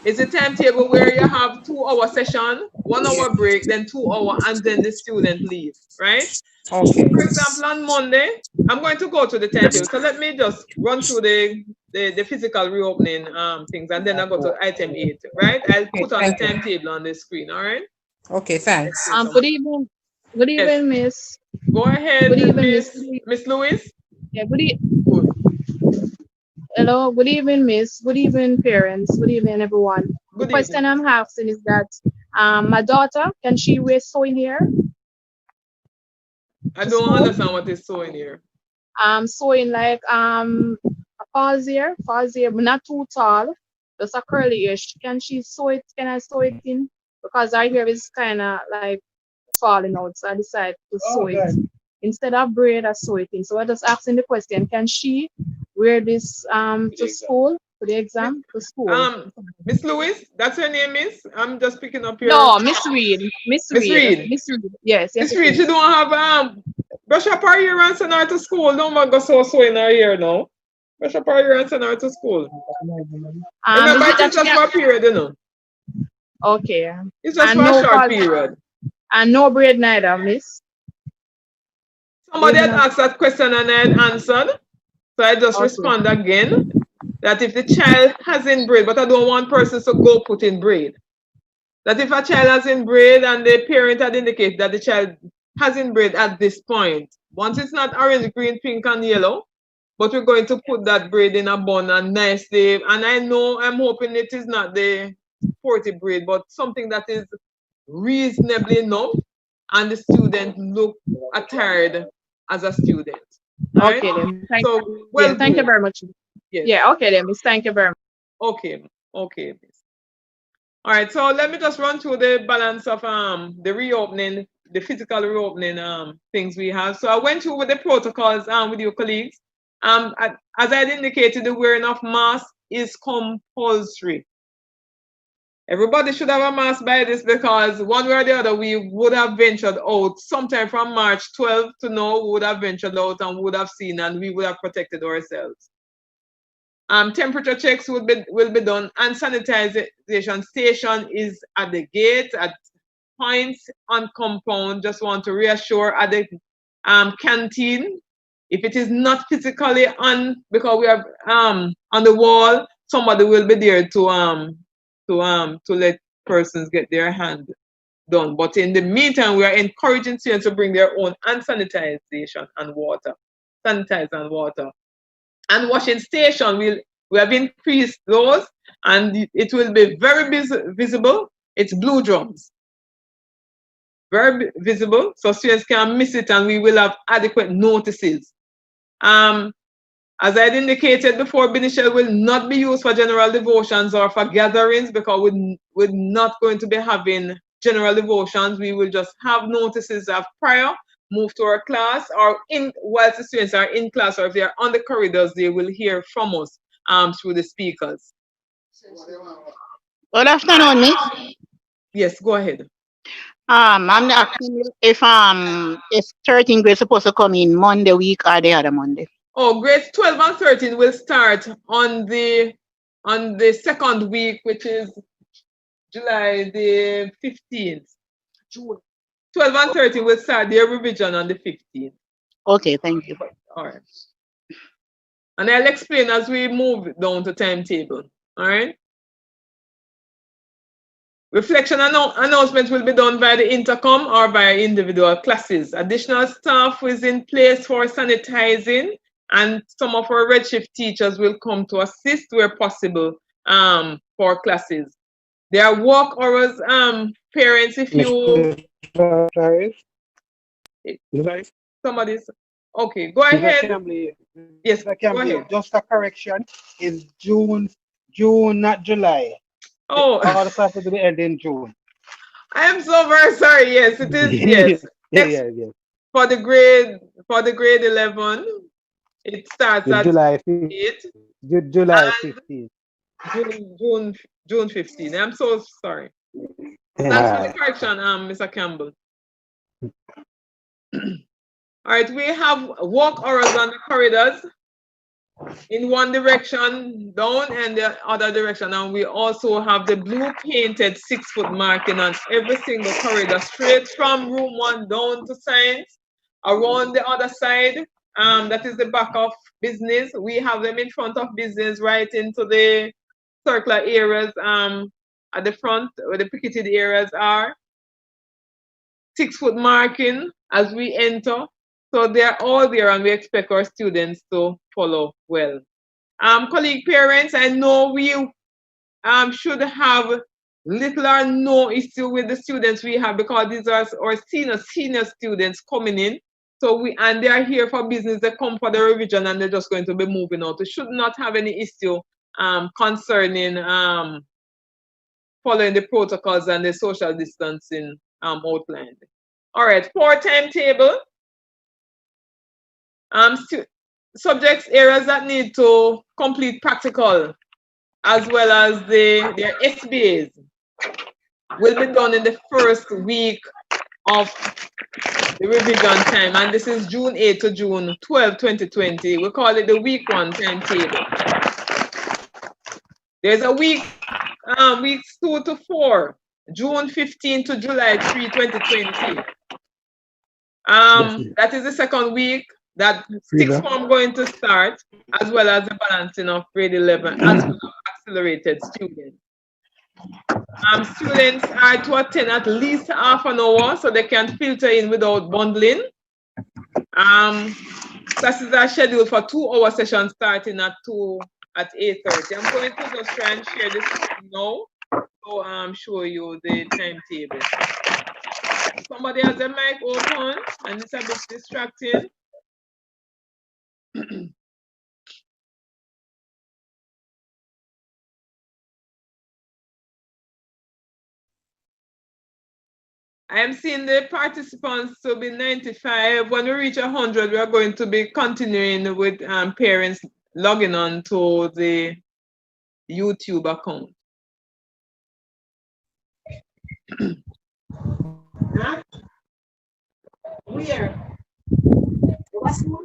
It's a timetable where you have 2-hour session, 1 hour break, then 2 hour, and then the student leave, right? Okay. For example, on Monday, I'm going to go to the timetable. So let me just run through the physical reopening things, and then I'll go to item 8, right? I'll put on the timetable on the screen, all right? Okay, thanks. Good evening. Good evening, Miss. Go ahead, Good evening, Miss Lewis. Yeah, Hello, good evening, Miss. Good evening, parents. Good evening, everyone. The question I'm asking is that my daughter, can she wear sewing here? I don't understand what is sewing here. Sewing like a falls here, but not too tall, just a curly-ish. Can she sew it? Can I sew it in? Because our hair is kind of like falling out, so I decided to sew it. Instead of braid, I sew it in. So I just asking the question, can she wear this to school, to the exam, to school? Miss Lewis, that's her name, Miss? I'm just picking up your... No, Miss Reed. Miss Reed. Yes. Miss Reed, she don't have brush up her hair and send her to school. Don't go so in her hair now. Brush up her hair and send her to school. Remember, it's just for a period, you know. Okay. It's just for a short period. And no braid neither, Miss. Somebody had asked that question and I had answered. So I just respond again that if the child has in braid, but I don't want persons to go put in braid. That if a child has in braid and the parent had indicated that the child has in braid at this point, once it's not orange, green, pink, and yellow, but we're going to put that braid in a bun and nicely. And I'm hoping it is not the 40 braid, but something that is reasonably enough and the student look attired as a student. Right? Okay then. Thank you very much. Yes. Yeah, okay then, Miss. Thank you very much. Okay, Miss. All right, so let me just run through the balance of the reopening, the physical reopening things we have. So I went through with the protocols with your colleagues. As I had indicated, the wearing of mask is compulsory. Everybody should have a mask by this, because one way or the other, we would have ventured out sometime from March 12th to now. We would have ventured out and would have seen, and we would have protected ourselves. Temperature checks will be done, and sanitization station is at the gate, at points on compound. Just want to reassure at the canteen. If it is not physically on, because we have on the wall, somebody will be there to let persons get their hand done. But in the meantime, we are encouraging students to bring their own hand sanitization and water, sanitize and water. And washing station, we have increased those, and it will be very visible. It's blue drums, very visible, so students can miss it, and we will have adequate notices. As I had indicated before, Benichel will not be used for general devotions or for gatherings because we're not going to be having general devotions. We will just have notices of prayer, move to our class, or whilst the students are in class or if they are on the corridors, they will hear from us through the speakers. Good afternoon, Miss. Yes, go ahead. I'm asking if 13 grade supposed to come in Monday week or the other Monday. Oh, grades 12 and 13 will start on the second week, which is July the 15th. June. 12 and 13 will start their revision on the 15th. Okay, thank you. All right. And I'll explain as we move down to timetable. All right. Reflection announcements will be done by the intercom or by individual classes. Additional staff is in place for sanitizing, and some of our Redshift teachers will come to assist where possible for classes. There are work hours, parents, if you... Somebody's... Okay, go ahead. Yes, go ahead. Just a correction, is June, not July. Oh, all the classes will be end in June. I am so very sorry. Yes, it is. Yes, yeah. For the grade 11, it starts at July 15th. July 15th. June 15th. I'm so sorry. That's for the correction, Mr. Campbell. All right, we have walk hours on the corridors in one direction down and the other direction, and we also have the blue painted 6-foot marking on every single corridor, straight from room 1 down to science, around the other side. That is the back of business. We have them in front of business, right into the circular areas at the front where the picketed areas are. 6-foot marking as we enter. So they're all there, and we expect our students to follow well. Colleague parents, I know we should have little or no issue with the students we have because these are our senior students coming in. So they are here for business. They come for the revision and they're just going to be moving out. We should not have any issue concerning following the protocols and the social distancing outlined. All right, for timetable. Subjects, areas that need to complete practical, as well as their SBAs, will be done in the first week of the revision time, and this is June 8 to June 12, 2020. We call it the week 1 timetable. There's a week, weeks 2 to 4, June 15 to July 3, 2020. That is the second week that 6th form going to start, as well as the balancing of grade 11 as well as accelerated students. Students are to attend at least half an hour so they can filter in without bundling. Classes are scheduled for 2-hour sessions starting at 8:30. I'm going to just try and share this now, so show you the timetable. Somebody has their mic open and it's a bit distracting. I am seeing the participants to be 95. When we reach 100, we are going to be continuing with parents logging on to the YouTube account. Where? What's more?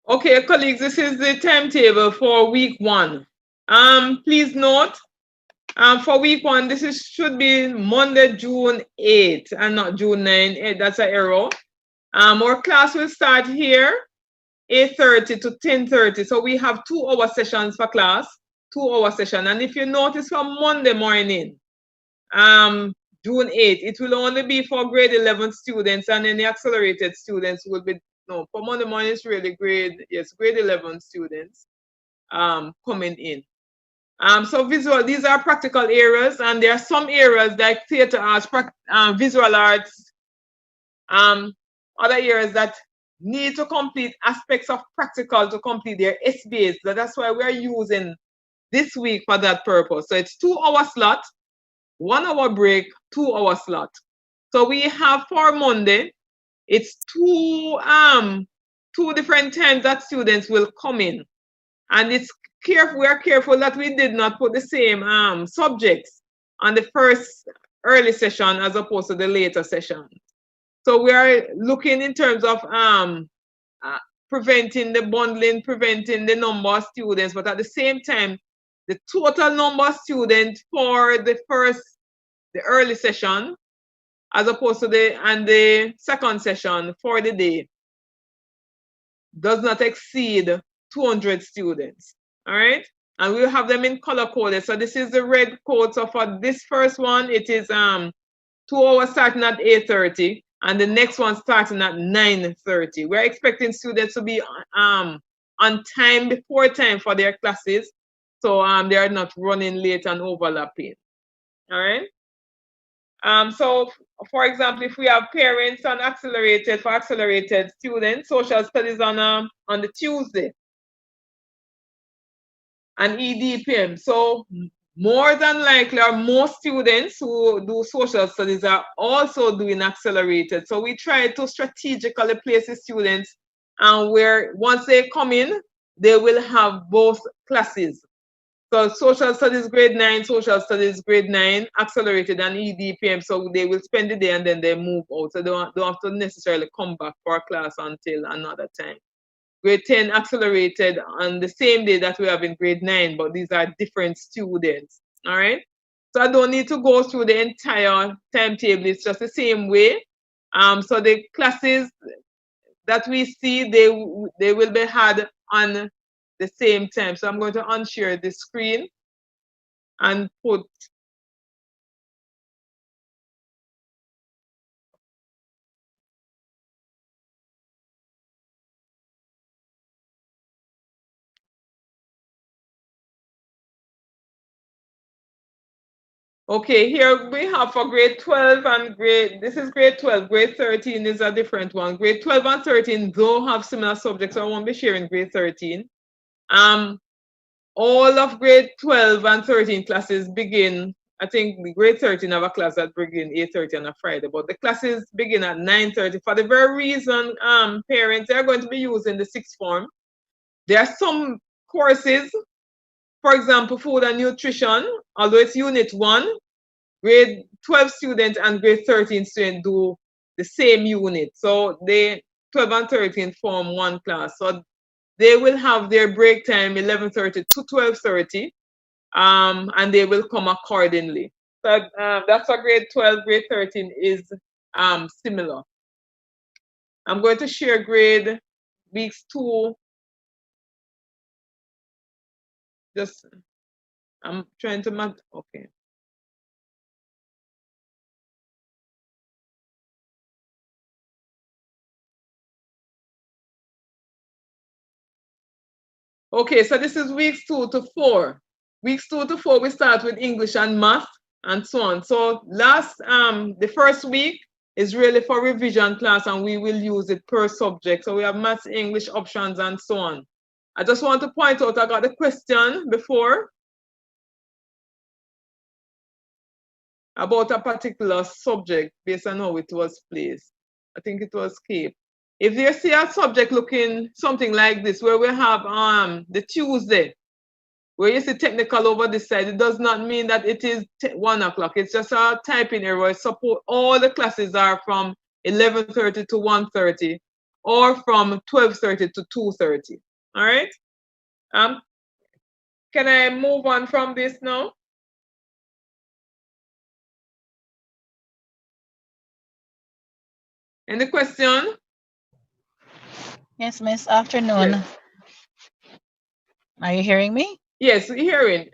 Okay, colleagues, this is the timetable for week 1. Please note For week 1, this should be Monday, June 8th, and not June 9th. That's an error. Our class will start here, 8:30 to 10:30. So we have 2-hour sessions for class, 2-hour session. And if you notice from Monday morning, June 8th, it will only be for grade 11 students, and any accelerated students will be, no, for Monday morning it's really grade 11 students coming in. So visual, these are practical areas, and there are some areas like theater arts, visual arts, other areas that need to complete aspects of practical to complete their SBAs. So that's why we're using this week for that purpose. So it's 2-hour slot, 1-hour break, 2-hour slot. So we have for Monday, it's two different times that students will come in, and it's careful. We're careful that we did not put the same subjects on the first early session as opposed to the later session. So we are looking in terms of preventing the bundling, preventing the number of students, but at the same time, the total number of students for the early session as opposed to the second session for the day does not exceed 200 students. All right, and we'll have them in color coded. So this is the red code. So for this first one, it is 2 hours starting at 8:30, and the next one starting at 9:30. We're expecting students to be on time, before time for their classes, so they are not running late and overlapping. All right. So for example, if we have parents on accelerated students, social studies on the Tuesday, and EDPM. So more than likely, most students who do social studies are also doing accelerated. So we try to strategically place the students, and where once they come in, they will have both classes. So social studies grade 9, social studies grade 9, accelerated, and EDPM. So they will spend the day and then they move out. So they don't have to necessarily come back for class until another time. Grade 10 accelerated on the same day that we have in grade 9, but these are different students. All right. So I don't need to go through the entire timetable. It's just the same way. So the classes that we see, they will be had on the same time. So I'm going to unshare the screen and put okay, here we have for grade 12 and this is grade 12, grade 13 is a different one. Grade 12 and 13 though have similar subjects, so I won't be sharing grade 13. All of grade 12 and 13 classes begin, I think the grade 13 have a class that begin 8:30 on a Friday, but the classes begin at 9:30 for the very reason parents are going to be using the sixth form. There are some courses, for example, food and nutrition, although it's unit 1, grade 12 students and grade 13 students do the same unit. So they 12 and 13 form one class. So they will have their break time 11:30 to 12:30, and they will come accordingly. So that's for grade 12, grade 13 is similar. I'm going to share grade weeks 2. Just, I'm trying to map, okay. Okay, so this is weeks 2 to 4. Weeks 2 to 4, we start with English and math and so on. So the first week is really for revision class, and we will use it per subject. So we have math, English options, and so on. I just want to point out, I got the question before about a particular subject based on how it was placed. I think it was CAPE. If you see a subject looking something like this, where we have the Tuesday, where you see technical over this side, it does not mean that it is 1 o'clock. It's just a typing error. Support all the classes are from 11:30 to 1:30, or from 12:30 to 2:30. All right. Can I move on from this now? Any question? Yes, Miss. Afternoon. Yes. Are you hearing me? Yes, hearing.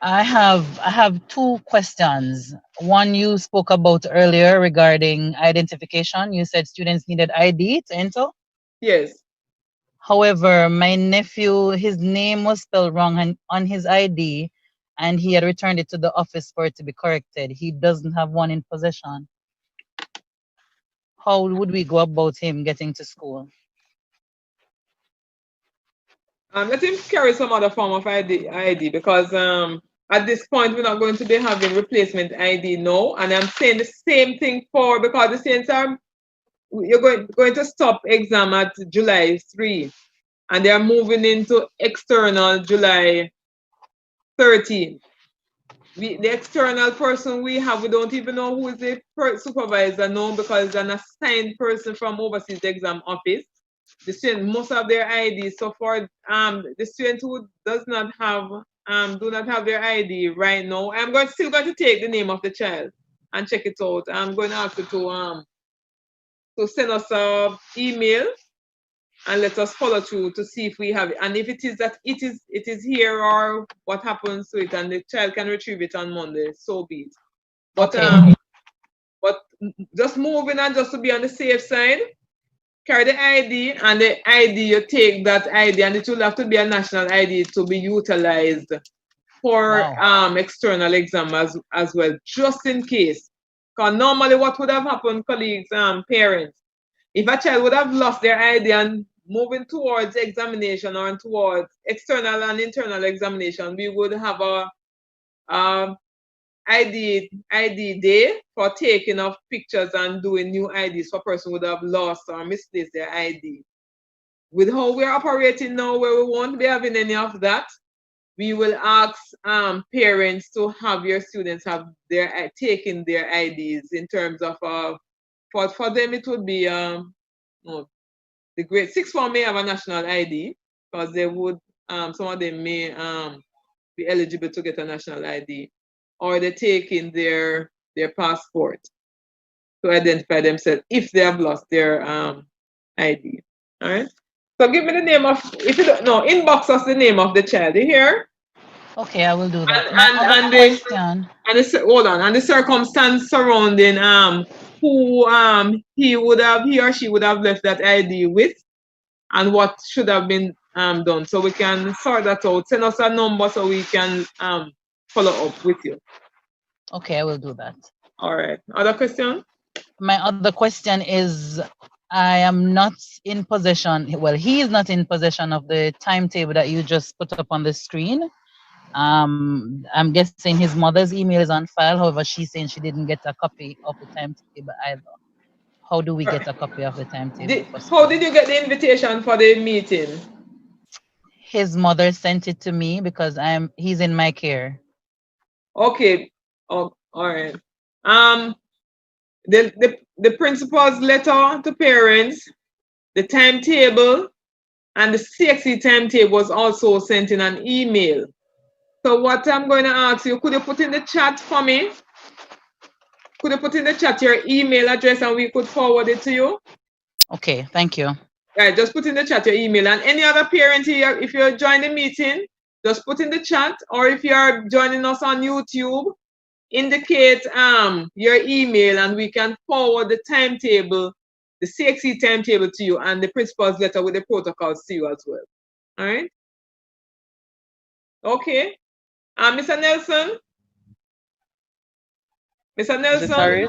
I have two questions. One you spoke about earlier regarding identification. You said students needed ID to enter. Yes. However, my nephew, his name was spelled wrong on his ID, and he had returned it to the office for it to be corrected. He doesn't have one in possession. How would we go about him getting to school? Let him carry some other form of ID because at this point we're not going to be having replacement ID now, and I'm saying the same thing because the same time you're going to stop exam at July 3, and they're moving into external July 13. The external person we have, we don't even know who is the supervisor now because it's an assigned person from overseas exam office. The student must have their ID. So for the student who do not have their ID right now, I'm still going to take the name of the child and check it out. I'm going to ask you to send us an email and let us follow through to see if we have it. And if it is that it is here or what happens to it, and the child can retrieve it on Monday, so be it. But okay. But just moving and just to be on the safe side, carry the ID, and the ID, you take that ID, and it will have to be a national ID to be utilized for external exam as well, just in case. Because normally what would have happened, colleagues, parents, if a child would have lost their ID and moving towards examination or towards external and internal examination, we would have a ID day for taking of pictures and doing new IDs for person who would have lost or misplaced their ID. With how we're operating now, where we won't be having any of that, we will ask parents to have your students have taking their IDs in terms of for them it would be the grade 6 form may have a national ID because they would some of them may be eligible to get a national ID, or they take in their passport to identify themselves if they have lost their ID. All right. So give me the name of, if you don't know, inbox us the name of the child. You hear? Okay, I will do that. Hold on. And the circumstance surrounding who he or she would have left that ID with, and what should have been done, so we can sort that out. Send us a number so we can follow up with you. Okay, I will do that. All right. Other question? My other question is, I am not in possession. Well, he is not in possession of the timetable that you just put up on the screen. I'm guessing his mother's email is on file. However, she's saying she didn't get a copy of the timetable either. How do we get a copy of the timetable? How did you get the invitation for the meeting? His mother sent it to me because he's in my care. Okay. Oh, all right. The principal's letter to parents, the timetable, and the CXC timetable was also sent in an email. So what I'm going to ask you, could you put in the chat for me? Could you put in the chat your email address and we could forward it to you? Okay, thank you. Right, just put in the chat your email. And any other parent here, if you're joining the meeting, just put in the chat, or if you're joining us on YouTube, indicate your email and we can forward the timetable, the CXC timetable to you, and the principal's letter with the protocols to you as well. All right? Okay. Mr. Nelson? Mr. Nelson? Sorry?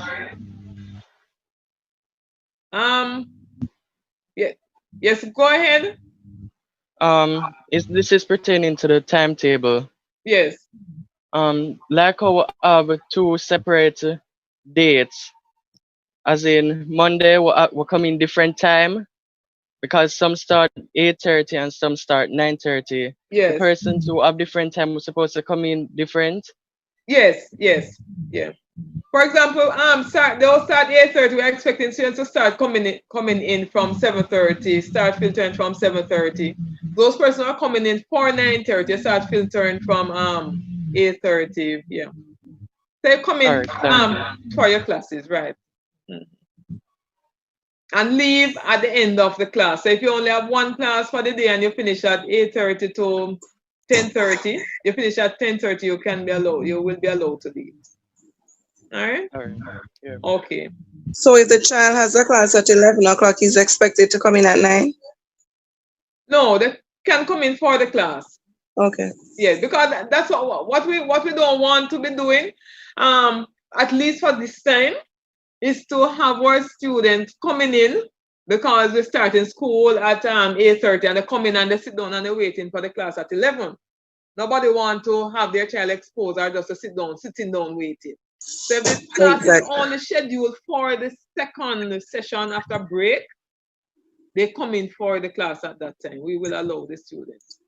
Yeah. Yes, go ahead. This is pertaining to the timetable. Yes. Like how we have 2 separate dates, as in Monday will come in different time, because some start 8:30 and some start 9:30. Yes. The persons who have different time were supposed to come in different. Yes. Yeah. For example, they'll start 8:30. We're expecting students to start coming in from 7:30. Start filtering from 7:30. Those persons are coming in for 9:30. Start filtering from 8:30. Yeah. They come in for your classes, right? and leave at the end of the class. So if you only have one class for the day and you finish at 8:30 to 10:30, you finish at 10:30, you will be allowed to leave. All right? All right. Yeah. Okay. So if the child has a class at 11 o'clock, he's expected to come in at 9? No, they can come in for the class. Okay. Yes, because that's what we don't want to be doing, at least for this time, is to have our students coming in, because we're starting school at 8:30 and they come in and they sit down and they're waiting for the class at 11. Nobody want to have their child exposed or just to sitting down waiting. So if the class is only scheduled for the second session after break, they come in for the class at that time. We will allow the students.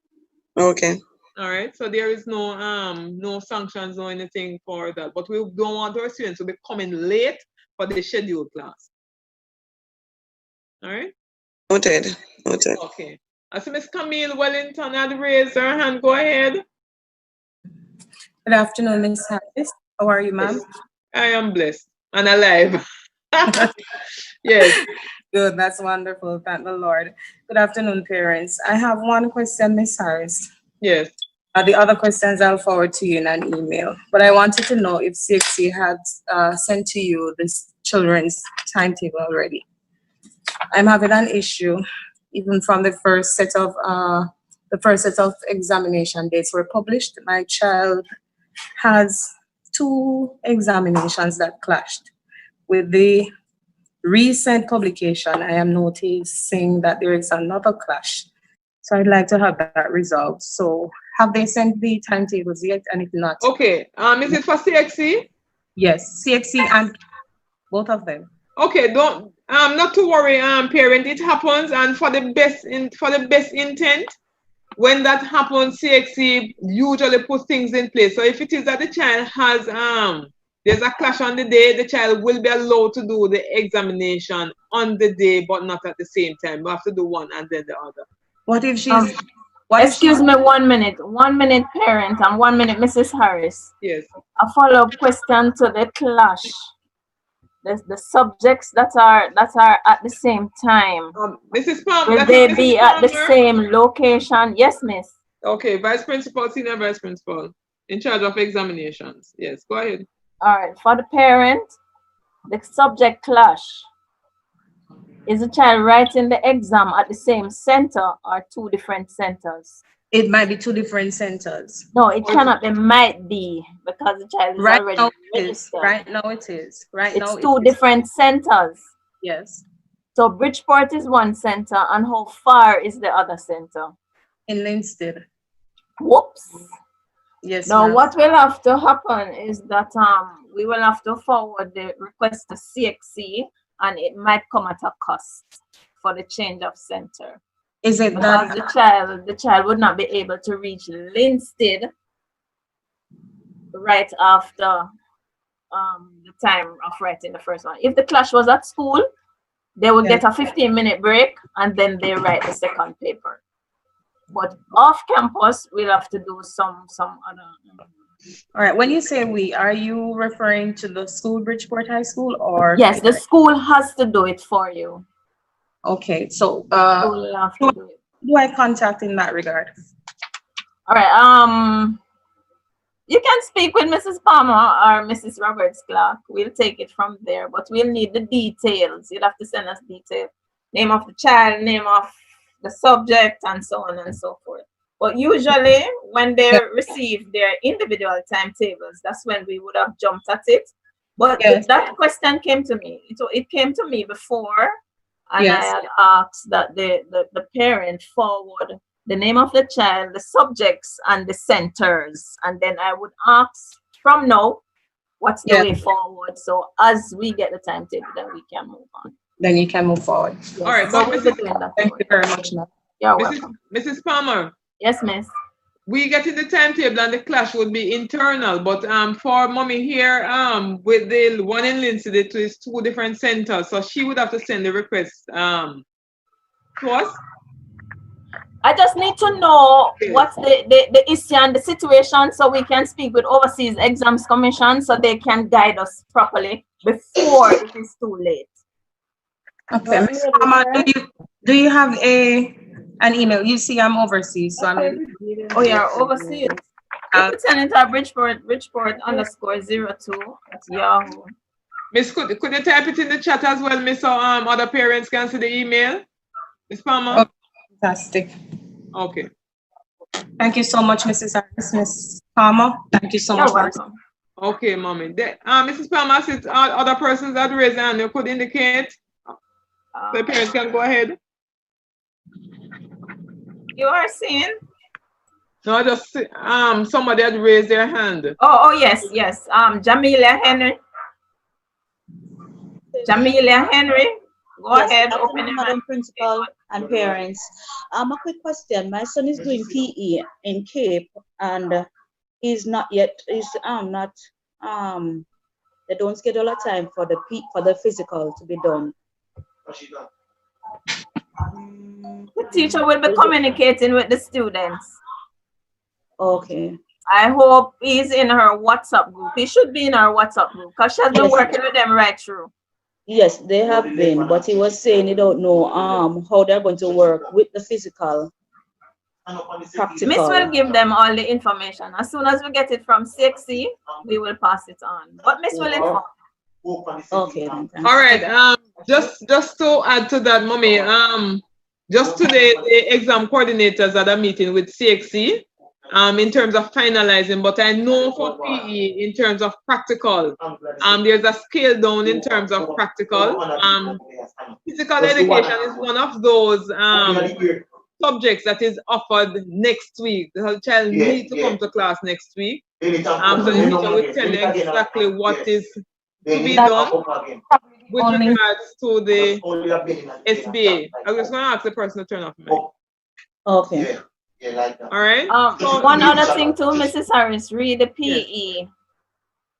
Okay. All right. So there is no sanctions or anything for that. But we don't want our students to be coming late for the scheduled class. All right. Noted. Noted. Okay. I see Miss Camille Wellington had raised her hand. Go ahead. Good afternoon, Miss Harris. How are you, ma'am? I am blessed and alive. Yes. Good. That's wonderful. Thank the Lord. Good afternoon, parents. I have one question, Miss Harris. Yes. The other questions I'll forward to you in an email. But I wanted to know if CXC had sent to you this children's timetable already. I'm having an issue, even from the first set of examination dates were published. My child has 2 examinations that clashed. With the recent publication, I am noticing that there is another clash. So I'd like to have that resolved. So have they sent the timetables yet? And if not, okay. Is it for CXC? Yes, CXC and both of them. Okay, don't not to worry, parent. It happens, and for the best intent, when that happens, CXC usually puts things in place. So if it is that the child has there's a clash on the day, the child will be allowed to do the examination on the day, but not at the same time. We have to do one and then the other. What if she's excuse me, 1 minute. 1 minute, parent, and 1 minute, Mrs. Harris. Yes. A follow-up question to the clash. The subjects that are at the same time. Mrs. Palmer, will they be at the same location? Yes, miss. Okay, vice principal, senior vice principal, in charge of examinations. Yes, go ahead. All right. For the parent, the subject clash. Is the child writing the exam at the same center or 2 different centers? It might be 2 different centers. No, it cannot be, might be, because the child is already registered. Right now it is. Right now it's 2 different centers. Yes. So Bridgeport is 1 center, and how far is the other center? In Linstead. Whoops. Yes. Now what will have to happen is that we will have to forward the request to CXC, and it might come at a cost for the change of center. Is it because that the child would not be able to reach Linstead right after the time of writing the first one? If the clash was at school, they would get a 15-minute break and then they write the second paper. But off campus, we'll have to do some other. All right. When you say we, are you referring to the school, Bridgeport High School, or? Yes, the school has to do it for you. Okay. So, who do I contact in that regard? All right. You can speak with Mrs. Palmer or Mrs. Roberts Clark. We'll take it from there, but we'll need the details. You'll have to send us details. Name of the child, name of the subject, and so on and so forth. But usually when they receive their individual timetables, that's when we would have jumped at it. But that question came to me. It came to me before, and I had asked that the parent forward the name of the child, the subjects, and the centers. And then I would ask from now, what's the way forward? So as we get the timetable, then we can move on. Then you can move forward. Yes. All right. So we'll be doing that. Thank you very much. You're welcome. Mrs. Palmer. Yes, miss. We get in the timetable and the clash would be internal, but for mommy here, with the one in Lindsay, it is 2 different centers, so she would have to send the request to us. I just need to know what's the issue and the situation, so we can speak with Overseas Exams Commission so they can guide us properly before it is too late. Okay, Ms. Palmer, do you have an email? You see, I'm overseas, so I'm. Oh, yeah, overseas. You can send it to Bridgeport_02 at Yahoo. Miss, could you type it in the chat as well, Miss, so other parents can see the email? Miss Palmer? Oh, fantastic. Okay. Thank you so much, Mrs. Harris, Miss Palmer. Thank you so You're much. welcome. Okay, mommy. Mrs. Palmer, since other persons that raise their hand, you could indicate. The parents can go ahead. You are seeing? No, just somebody had raised their hand. Oh, yes. Jamelia Henry. Jamelia Henry. Go ahead, open your Madam hand. Principal and parents. A quick question. My son is doing PE in Cape and he's not yet, they don't schedule a time for the physical to be done. The teacher will be communicating with the students. Okay. I hope he's in her WhatsApp group. He should be in our WhatsApp group because she has been working with them right through. Yes, they have been, but he was saying he don't know how they're going to work with the physical. Practical. Miss will give them all the information. As soon as we get it from CXC, we will pass it on. But Miss will inform. Okay. All right. Just to add to that, mommy. Just today, the exam coordinators had a meeting with CXC. In terms of finalizing, but I know for PE in terms of practical, there's a scale down in terms of practical. Physical education is one of those subjects that is offered next week. The child needs to come to class next week. So the teacher will tell you exactly what is to be done with regards to the SBA. I was going to ask the person to turn off mic. Okay. All right. One other thing too, Mrs. Harris, read the PE.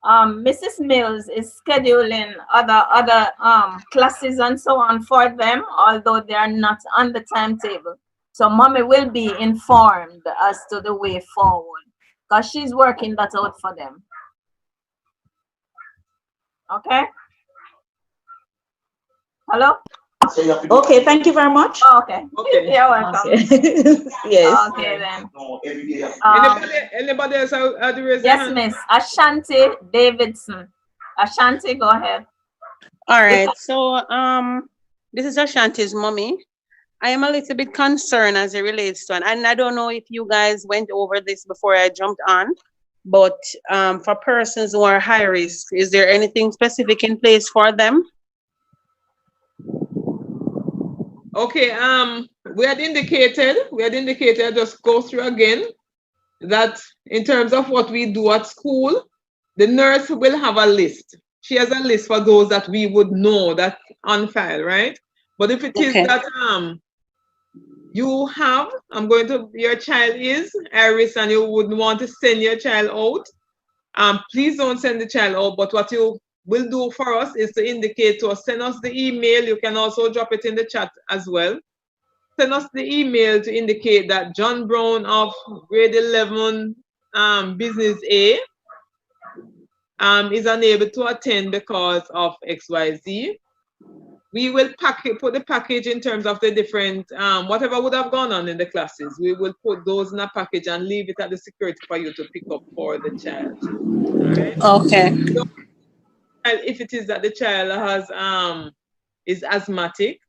Mrs. Mills is scheduling other classes and so on for them, although they are not on the timetable. So mommy will be informed as to the way forward because she's working that out for them. Okay. Hello? Okay, thank you very much. Okay. You're welcome. Okay. Yes. Okay then. Anybody else had to raise their Yes, hand? Miss Ashanti Davidson. Ashanti, go ahead. All right. So this is Ashanti's mommy. I am a little bit concerned as it relates to, and I don't know if you guys went over this before I jumped on, but for persons who are high risk, is there anything specific in place for them? Okay, we had indicated, just go through again, that in terms of what we do at school, the nurse will have a list. She has a list for those that we would know that on file, right? But if it is that you have, your child is Iris and you would want to send your child out, please don't send the child out, but what you will do for us is to indicate to us, send us the email. You can also drop it in the chat as well. Send us the email to indicate that John Brown of grade 11 business A is unable to attend because of XYZ. We will put the package in terms of the different, whatever would have gone on in the classes. We will put those in a package and leave it at the security for you to pick up for the child. Right? Okay. So, if it is that the child has is asthmatic,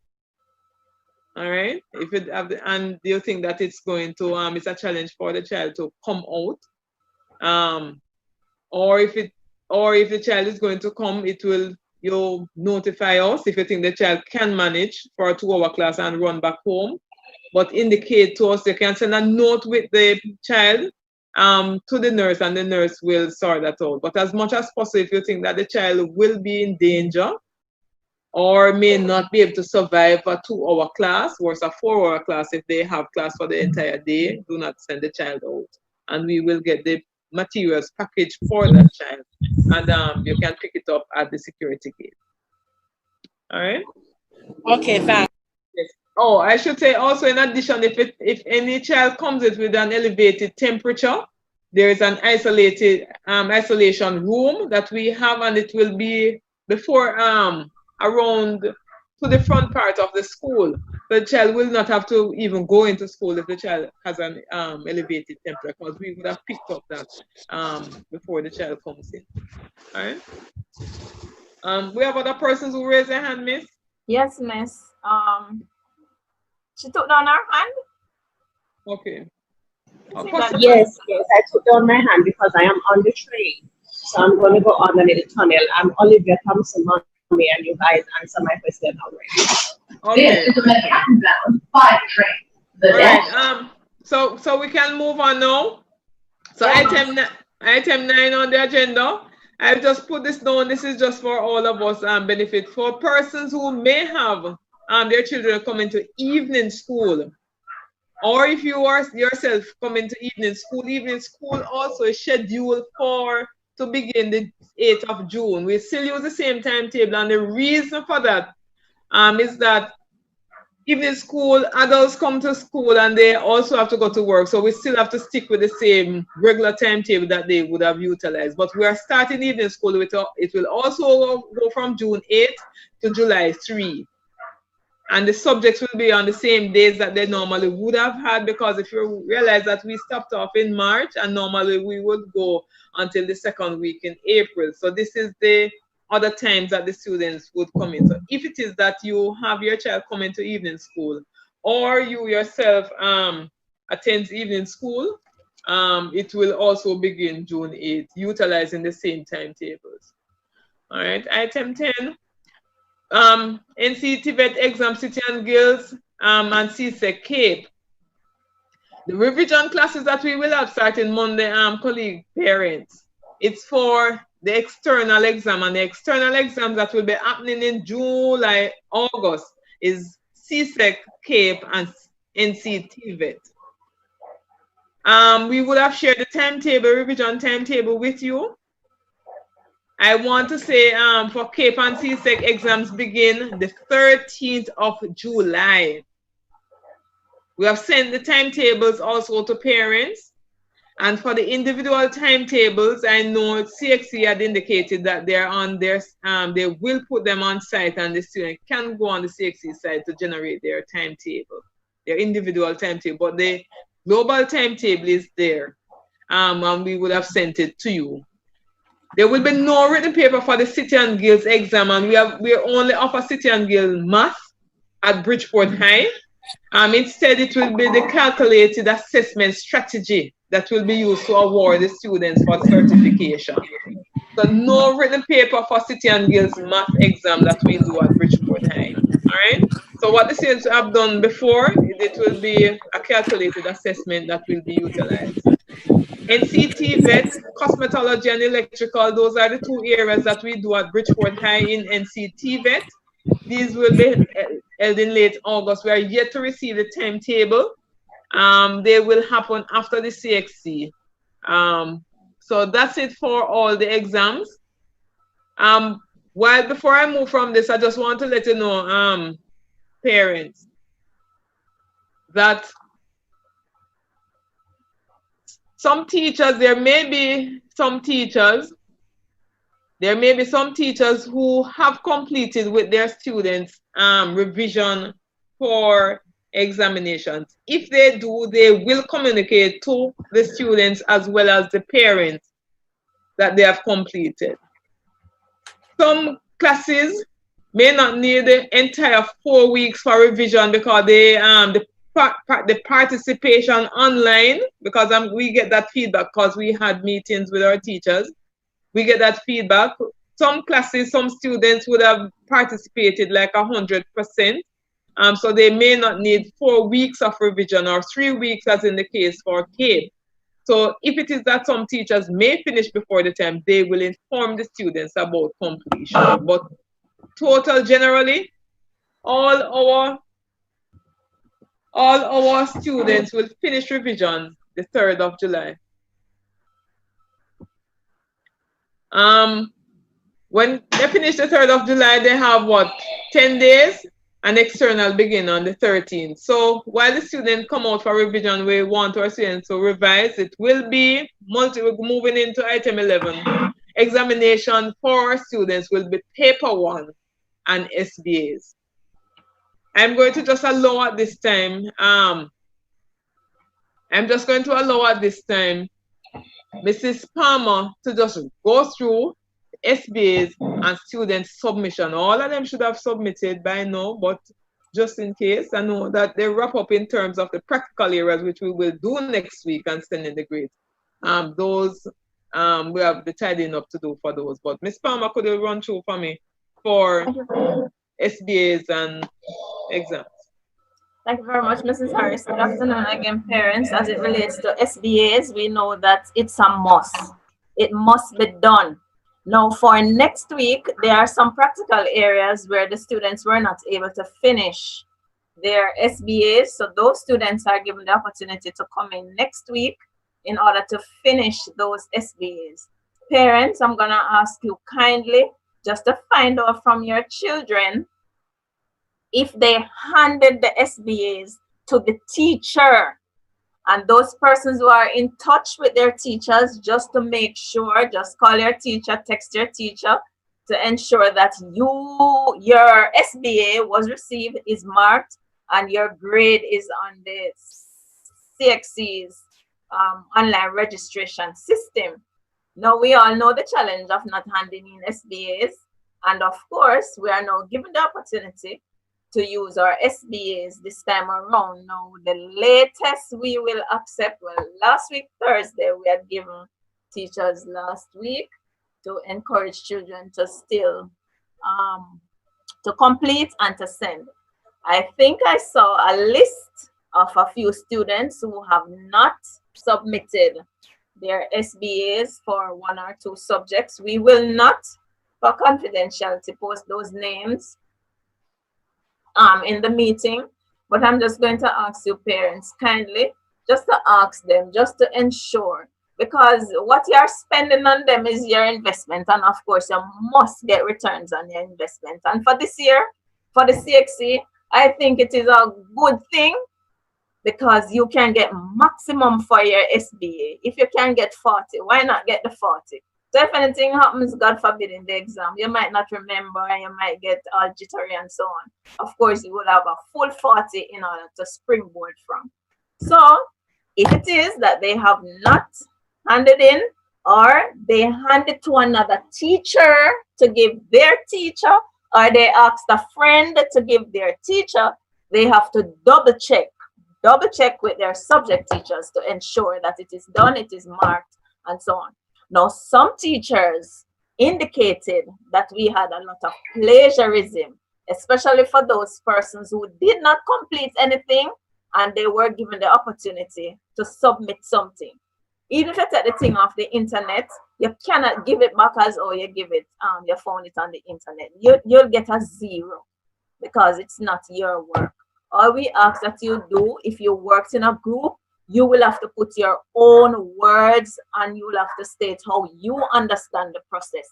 all right, if it have and you think that it's going to it's a challenge for the child to come out, or if the child is going to come, you'll notify us if you think the child can manage for a 2-hour class and run back home, but indicate to us. You can send a note with the child to the nurse, and the nurse will sort that out. But as much as possible, if you think that the child will be in danger or may not be able to survive a 2-hour class versus a 4-hour class, if they have class for the entire day, do not send the child out. And we will get the materials packaged for that child, and you can pick it up at the security gate. All right? Okay, thanks. Yes. Oh, I should say also, in addition, if any child comes in with an elevated temperature, there is an isolation room that we have, and it will be before around to the front part of the school. The child will not have to even go into school if the child has an elevated temperature, because we would have picked up that before the child comes in. All right. We have other persons who raise their hand, Miss. Yes, Miss. She took down her hand. Okay. Yes, I took down my hand because I am on the train. So I'm going to go on the little tunnel. I'm Olivia Thompson, mommy, and you guys answer my question already. Okay. This is a Manhattan-bound 5 train. All right. So we can move on now. So item 9 on the agenda. I've just put this down. This is just for all of us benefit for persons who may have their children coming to evening school. Or if you are yourself coming to evening school also is scheduled to begin the 8th of June. We still use the same timetable, and the reason for that is that evening school, adults come to school and they also have to go to work. So we still have to stick with the same regular timetable that they would have utilized. But we are starting evening school. It will also go from June 8th to July 3. And the subjects will be on the same days that they normally would have had, because if you realize that we stopped off in March and normally we would go until the 2nd week in April. So this is the other times that the students would come in. So if it is that you have your child coming to evening school, or you yourself attend evening school, it will also begin June 8th, utilizing the same timetables. All right, item 10. NC TVET exam, City and Guilds, and CSEC Cape. The revision classes that we will have starting Monday, colleague parents, it's for the external exam, and the external exams that will be happening in July, August is CSEC Cape and NC TVET. We would have shared the timetable, revision timetable with you. I want to say for Cape and CSEC exams begin the 13th of July. We have sent the timetables also to parents. And for the individual timetables, I know CXC had indicated that they're on their, they will put them on site, and the student can go on the CXC site to generate their timetable, their individual timetable. But the global timetable is there, and we would have sent it to you. There will be no written paper for the City and Guilds exam, and we only offer City and Guilds math at Bridgeport High. Instead, it will be the calculated assessment strategy that will be used to award the students for certification. So no written paper for City and Guilds math exam that we do at Bridgeport High. All right. So what the students have done before, it will be a calculated assessment that will be utilized. NC TVET, cosmetology and electrical, those are the 2 areas that we do at Bridgeport High in NC TVET. These will be held in late August. We are yet to receive the timetable. They will happen after the CXC. So that's it for all the exams. Before I move from this, I just want to let you know, parents, that some teachers, there may be some teachers who have completed with their students revision for examinations. If they do, they will communicate to the students as well as the parents that they have completed. Some classes may not need the entire 4 weeks for revision because they the participation online, because we get that feedback because we had meetings with our teachers. We get that feedback. Some classes, some students would have participated like 100%. So they may not need 4 weeks of revision or 3 weeks as in the case for CAPE. So if it is that some teachers may finish before the time, they will inform the students about completion. But total generally, all our students will finish revision the 3rd of July. When they finish the 3rd of July, they have what, 10 days, and external begin on the 13th. So while the students come out for revision, we want our students to revise. It will be moving into item 11. Examination for our students will be paper 1 and SBAs. I'm going to just allow at this time, Mrs. Palmer to just go through SBAs and student submission. All of them should have submitted by now, but just in case, I know that they wrap up in terms of the practical areas, which we will do next week and send in the grades. Those we have the tidying up to do for those. But Ms. Palmer, could you run through for me for SBAs and exams? Thank you very much, Mrs. Harris. Good afternoon again, parents. As it relates to SBAs, we know that it's a must. It must be done. Now, for next week, there are some practical areas where the students were not able to finish their SBAs. So those students are given the opportunity to come in next week in order to finish those SBAs. Parents, I'm going to ask you kindly just to find out from your children if they handed the SBAs to the teacher, and those persons who are in touch with their teachers, just to make sure, just call your teacher, text your teacher to ensure that your SBA was received, is marked, and your grade is on the CXC's online registration system. Now, we all know the challenge of not handing in SBAs, and of course, we are now given the opportunity to use our SBAs this time around. Now, the latest we will accept, well, last week, Thursday, we had given teachers last week to encourage children to still, to complete and to send. I think I saw a list of a few students who have not submitted their SBAs for 1 or 2 subjects. We will not, for confidentiality, post those names in the meeting, but I'm just going to ask you parents kindly just to ask them, just to ensure, because what you're spending on them is your investment, and of course you must get returns on your investment. And for this year, for the CXC, I think it is a good thing because you can get maximum for your SBA. If you can get 40, why not get the 40? So if anything happens, God forbid, in the exam, you might not remember and you might get all jittery and so on. Of course, you will have a full 40 in order to springboard from. So if it is that they have not handed in, or they hand it to another teacher to give their teacher, or they asked a friend to give their teacher, they have to double check with their subject teachers to ensure that it is done, it is marked, and so on. Now, some teachers indicated that we had a lot of plagiarism, especially for those persons who did not complete anything and they were given the opportunity to submit something. Even if you take the thing off the internet, you cannot give it back as, oh, you give it, you found it on the internet. You'll get a 0 because it's not your work. All we ask that you do, if you worked in a group, you will have to put your own words and you will have to state how you understand the process.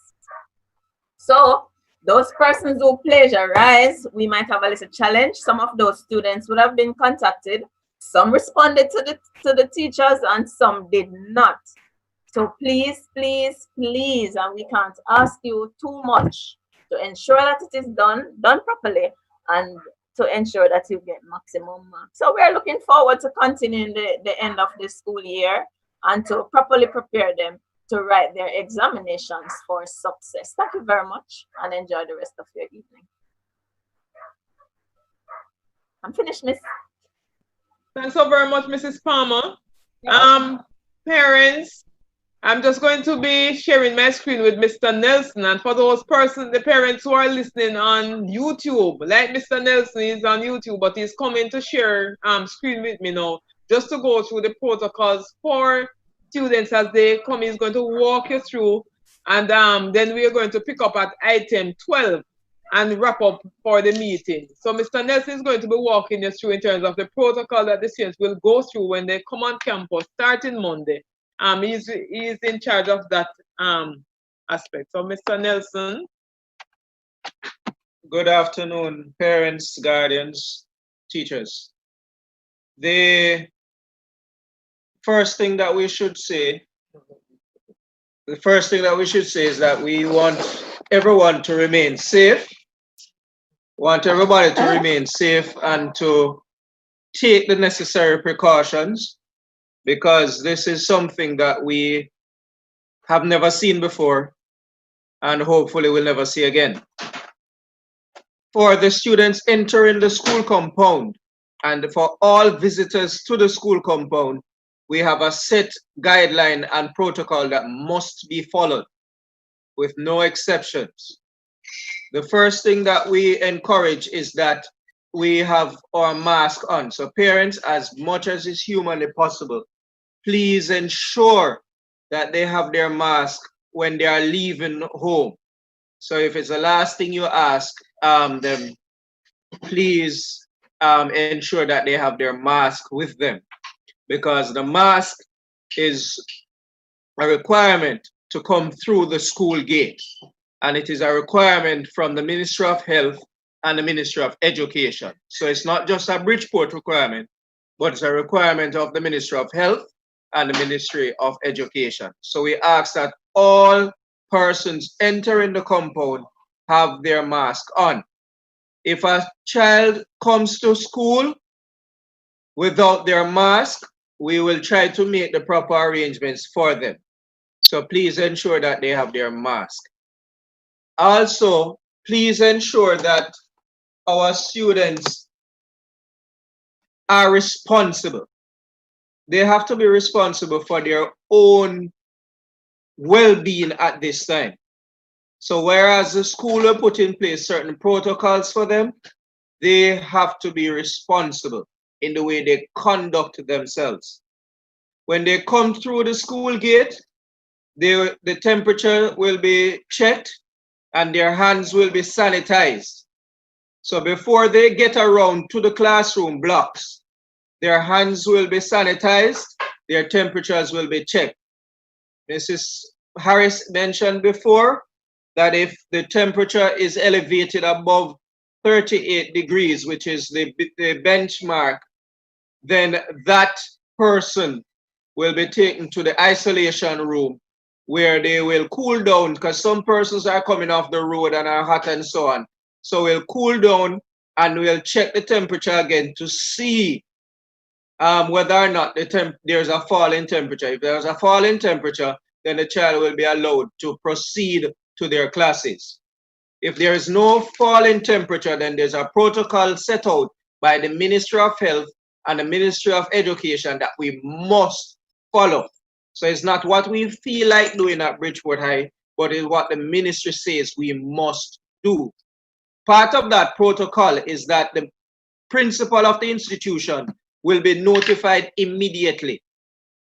So those persons who plagiarize, we might have a little challenge. Some of those students would have been contacted. Some responded to the teachers and some did not. So please, please, please, and we can't ask you too much to ensure that it is done properly and to ensure that you get maximum marks. So we're looking forward to continuing the end of the school year and to properly prepare them to write their examinations for success. Thank you very much and enjoy the rest of your evening. I'm finished, Miss. Thanks so very much, Mrs. Palmer. Parents, I'm just going to be sharing my screen with Mr. Nelson. And for those persons, the parents who are listening on YouTube, like Mr. Nelson is on YouTube, but he's coming to share screen with me now, just to go through the protocols for students as they come. He's going to walk you through, and then we are going to pick up at item 12 and wrap up for the meeting. So Mr. Nelson is going to be walking you through in terms of the protocol that the students will go through when they come on campus starting Monday. He's in charge of that aspect. So Mr. Nelson. Good afternoon, parents, guardians, teachers. The first thing that we should say is that we want everyone to remain safe Want everybody to remain safe and to take the necessary precautions, because this is something that we have never seen before and hopefully will never see again. For the students entering the school compound and for all visitors to the school compound, we have a set guideline and protocol that must be followed with no exceptions. The first thing that we encourage is that we have our mask on. So parents, as much as is humanly possible, please ensure that they have their mask when they are leaving home. So if it's the last thing you ask them, please ensure that they have their mask with them, because the mask is a requirement to come through the school gate, and it is a requirement from the Ministry of Health and the Ministry of Education. So it's not just a Bridgeport requirement, but it's a requirement of the Ministry of Health and the Ministry of Education. So we ask that all persons entering the compound have their mask on. If a child comes to school without their mask, we will try to make the proper arrangements for them. So please ensure that they have their mask. Also, please ensure that our students are responsible. They have to be responsible for their own well-being at this time. So whereas the school will put in place certain protocols for them, they have to be responsible in the way they conduct themselves. When they come through the school gate, the temperature will be checked and their hands will be sanitized. So before they get around to the classroom blocks, their hands will be sanitized, their temperatures will be checked. Mrs. Harris mentioned before that if the temperature is elevated above 38 degrees, which is the benchmark, then that person will be taken to the isolation room where they will cool down, because some persons are coming off the road and are hot and so on. So we'll cool down and we'll check the temperature again to see whether or not there's a fall in temperature. If there's a fall in temperature, then the child will be allowed to proceed to their classes. If there is no fall in temperature, then there's a protocol set out by the Ministry of Health and the Ministry of Education that we must follow. So it's not what we feel like doing at Bridgeport High, but it's what the ministry says we must do. Part of that protocol is that the principal of the institution will be notified immediately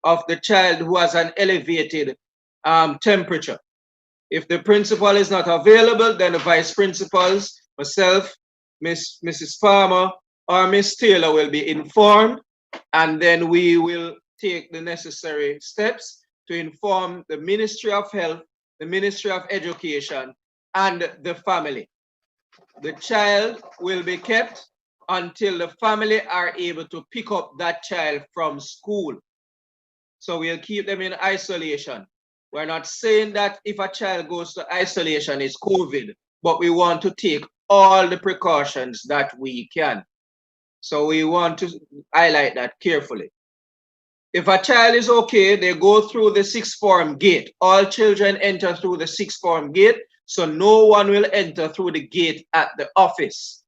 of the child who has an elevated temperature. If the principal is not available, then the vice principals, myself, Mrs. Farmer, or Miss Taylor will be informed, and then we will take the necessary steps to inform the Ministry of Health, the Ministry of Education, and the family. The child will be kept until the family are able to pick up that child from school. So we'll keep them in isolation. We're not saying that if a child goes to isolation it's COVID, but we want to take all the precautions that we can. So we want to highlight that carefully. If a child is okay, they go through the sixth form gate. All children enter through the sixth form gate, so no one will enter through the gate at the office.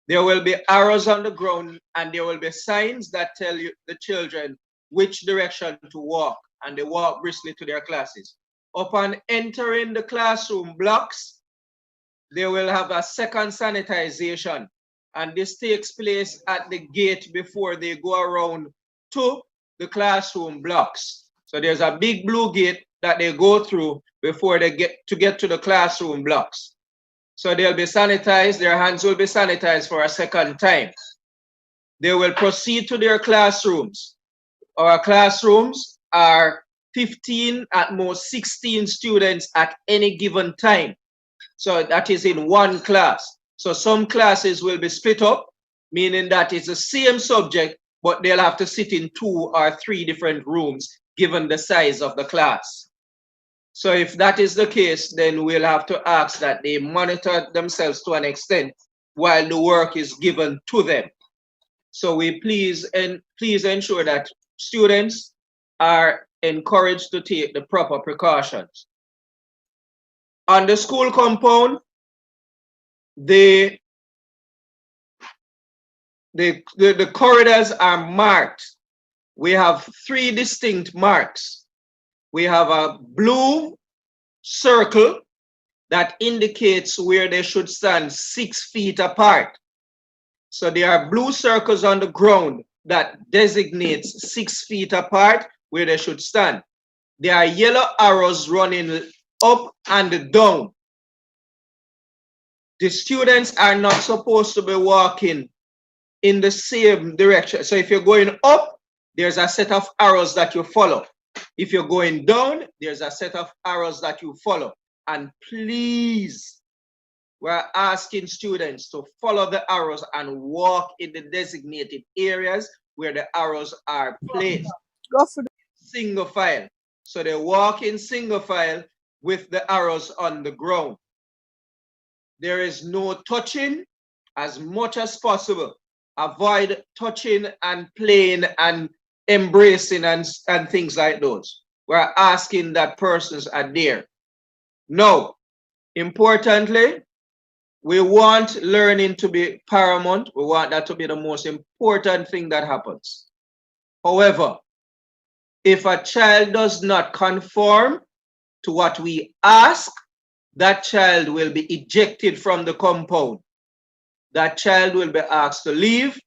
There will be arrows on the ground and there will be signs that tell you the children which direction to walk, and they walk briskly to their classes. Upon entering the classroom blocks, they will have a second sanitization, and this takes place at the gate before they go around to the classroom blocks. So there's a big blue gate that they go through before they get to the classroom blocks. So they'll be sanitized, their hands will be sanitized for a second time. They will proceed to their classrooms. Our classrooms are 15, at most 16 students at any given time. So that is in one class. So some classes will be split up, meaning that it's the same subject, but they'll have to sit in 2 or 3 different rooms given the size of the class. So if that is the case, then we'll have to ask that they monitor themselves to an extent while the work is given to them. So we please ensure that students are encouraged to take the proper precautions. On the school compound, the corridors are marked. We have 3 distinct marks. We have a blue circle that indicates where they should stand 6 feet apart. So there are blue circles on the ground that designates 6 feet apart where they should stand. There are yellow arrows running up and down. The students are not supposed to be walking in the same direction. So if you're going up, there's a set of arrows that you follow. If you're going down, there's a set of arrows that you follow. And please, we're asking students to follow the arrows and walk in the designated areas where the arrows are placed. Go for the single file. So they walk in single file with the arrows on the ground. There is no touching as much as possible. Avoid touching and playing and embracing and things like those. We're asking that persons are there. Now, importantly, we want learning to be paramount. We want that to be the most important thing that happens. However, if a child does not conform to what we ask, that child will be ejected from the compound. That child will be asked to leave,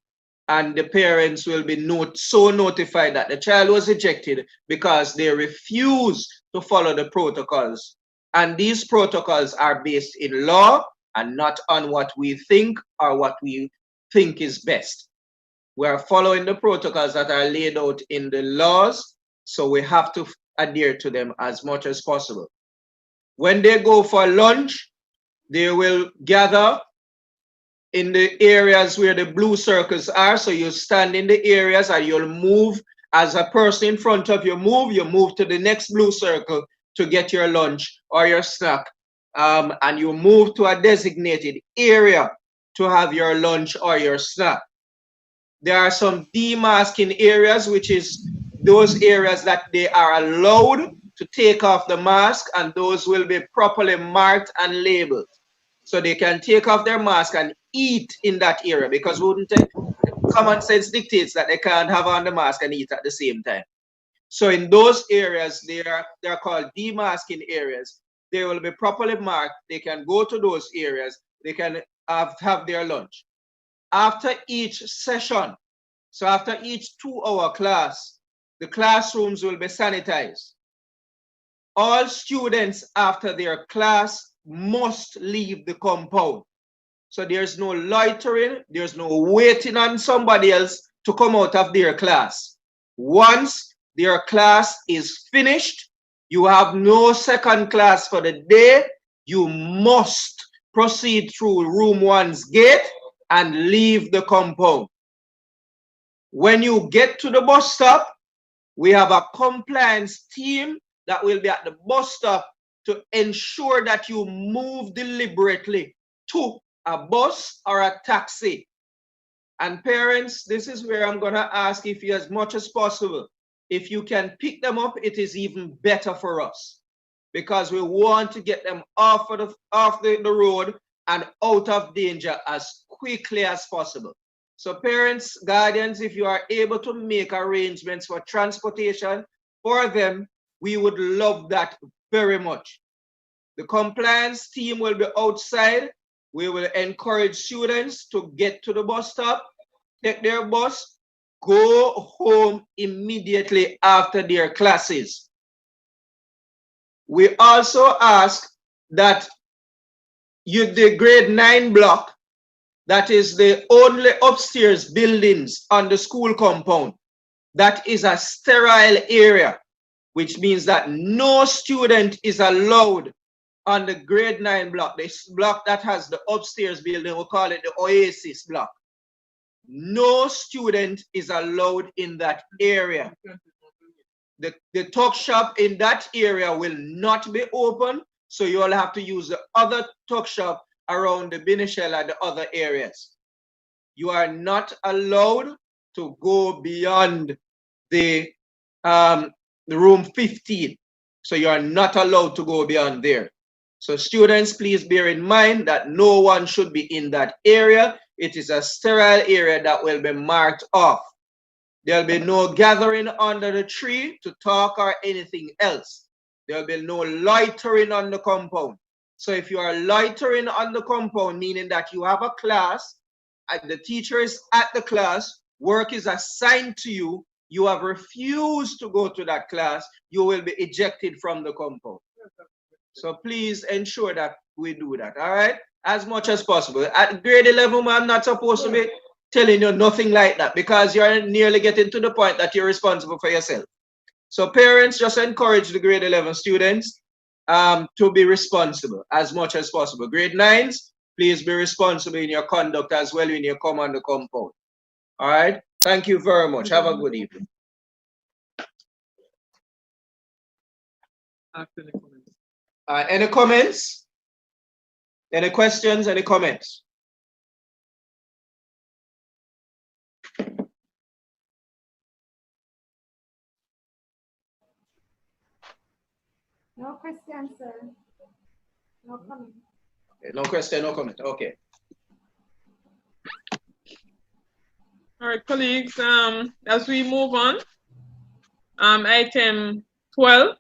and the parents will be so notified that the child was ejected because they refuse to follow the protocols. And these protocols are based in law and not on what we think or what we think is best. We are following the protocols that are laid out in the laws, so we have to adhere to them as much as possible. When they go for lunch, they will gather in the areas where the blue circles are. So you stand in the areas and you'll move as a person in front of you move to the next blue circle to get your lunch or your snack. And you move to a designated area to have your lunch or your snack. There are some demasking areas, which is those areas that they are allowed to take off the mask, and those will be properly marked and labeled. So they can take off their mask and eat in that area, because common sense dictates that they can't have on the mask and eat at the same time. So in those areas, they're called demasking areas. They will be properly marked. They can go to those areas. They can have their lunch. After each session, so after each 2-hour class, the classrooms will be sanitized. All students after their class must leave the compound. So there's no loitering, there's no waiting on somebody else to come out of their class. Once their class is finished, you have no second class for the day. You must proceed through room 1's gate and leave the compound. When you get to the bus stop, we have a compliance team that will be at the bus stop to ensure that you move deliberately to a bus or a taxi. And parents, this is where I'm going to ask if you, as much as possible, if you can pick them up, it is even better for us, because we want to get them off the road and out of danger as quickly as possible. So parents, guardians, if you are able to make arrangements for transportation for them, we would love that very much. The compliance team will be outside. We will encourage students to get to the bus stop, take their bus, go home immediately after their classes. We also ask that the grade 9 block, that is the only upstairs buildings on the school compound, that is a sterile area, which means that no student is allowed on the grade 9 block, this block that has the upstairs building, we'll call it the Oasis block. No student is allowed in that area. The tuck shop in that area will not be open, so you'll have to use the other tuck shop around the Binichel and the other areas. You are not allowed to go beyond the room 15. So you are not allowed to go beyond there. So students, please bear in mind that no one should be in that area. It is a sterile area that will be marked off. There'll be no gathering under the tree to talk or anything else. There'll be no loitering on the compound. So if you are loitering on the compound, meaning that you have a class, and the teacher is at the class, work is assigned to you, you have refused to go to that class, you will be ejected from the compound. So please ensure that we do that, all right? As much as possible. At grade 11, I'm not supposed to be telling you nothing like that because you're nearly getting to the point that you're responsible for yourself. So parents, just encourage the grade 11 students to be responsible as much as possible. Grade 9s, please be responsible in your conduct as well when you come on the compound. All right? Thank you very much. Have a good evening. Any comments? Any questions? Any comments? No question, sir. No comment. Okay, no question, no comment. Okay. All right, colleagues, as we move on, item 12,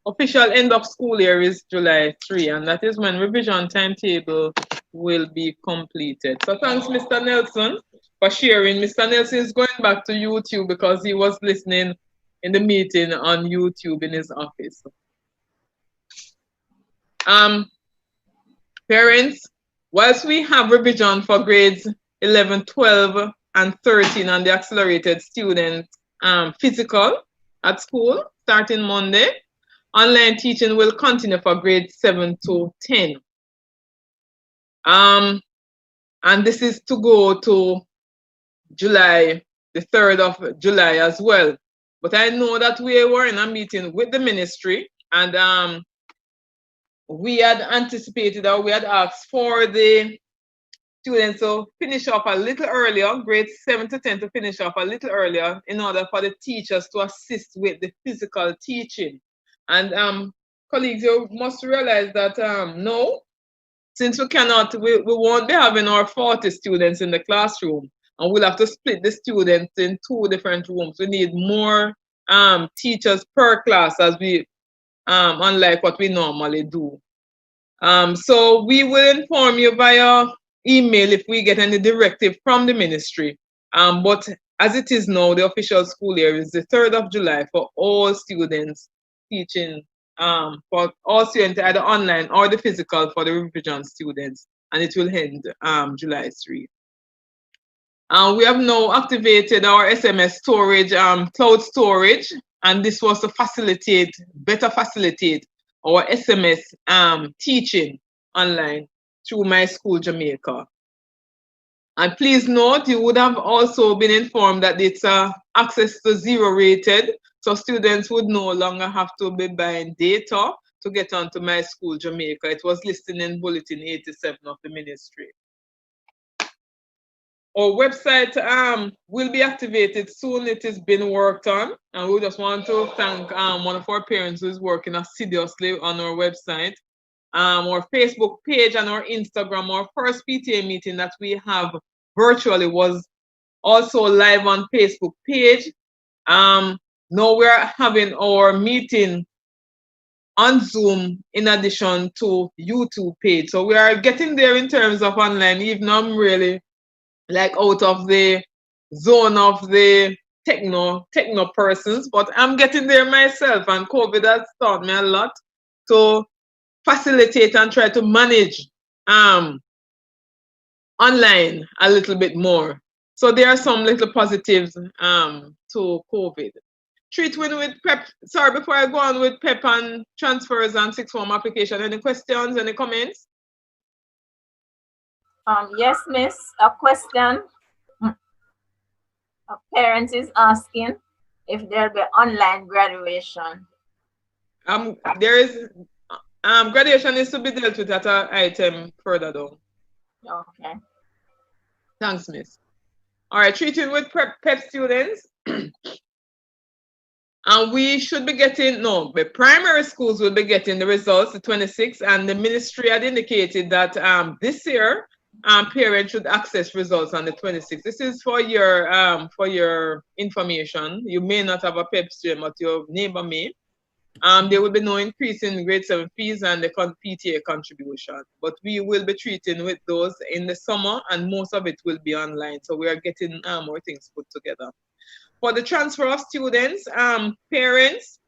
official end of school year is July 3, and that is when revision timetable will be completed. So thanks, Mr. Nelson, for sharing. Mr. Nelson is going back to YouTube because he was listening in the meeting on YouTube in his office. Parents, whilst we have revision for grades 11, 12, and 13 on the accelerated student physical at school starting Monday, online teaching will continue for grades 7 to 10. And this is to go to July, the 3rd of July as well. But I know that we were in a meeting with the ministry and we had anticipated or we had asked for the students to finish up a little earlier, grades 7 to 10 to finish up a little earlier in order for the teachers to assist with the physical teaching. And colleagues, you must realize that no, since we won't be having our 40 students in the classroom and we'll have to split the students in 2 different rooms. We need more teachers per class as we unlike what we normally do. So we will inform you via email if we get any directive from the ministry. But as it is now, the official school year is the 3rd of July for all students teaching, for all students either online or the physical for the revision students, and it will end July 3. We have now activated our SMS storage, cloud storage, and this was to better facilitate our SMS teaching online through My School Jamaica. And please note, you would have also been informed that it's access to 0 rated, so students would no longer have to be buying data to get onto My School Jamaica. It was listed in Bulletin 87 of the ministry. Our website will be activated soon. It is being worked on, and we just want to thank one of our parents who is working assiduously on our website. Our Facebook page and our Instagram, our first PTA meeting that we have virtually was also live on Facebook page. Now we're having our meeting on Zoom in addition to YouTube page. So we are getting there in terms of online, even though I'm really like out of the zone of the techno persons, but I'm getting there myself, and COVID has taught me a lot to facilitate and try to manage online a little bit more. So there are some little positives to COVID. Treatment with PEP. Sorry, before I go on with PEP and transfers and sixth form application, any questions, any comments? Yes, miss, a question. A parent is asking if there'll be online graduation. There is graduation is to be dealt with at an item further down. Okay. Thanks, Miss. All right, treating with PEP students. And we should be getting, no, the primary schools will be getting the results, the 26th, and the ministry had indicated that this year, parents should access results on the 26th. This is for your information. You may not have a PEP student, but your neighbor may. There will be no increase in grade 7 fees and the PTA contribution, but we will be treating with those in the summer, and most of it will be online. So we are getting more things put together. For the transfer of students, parents,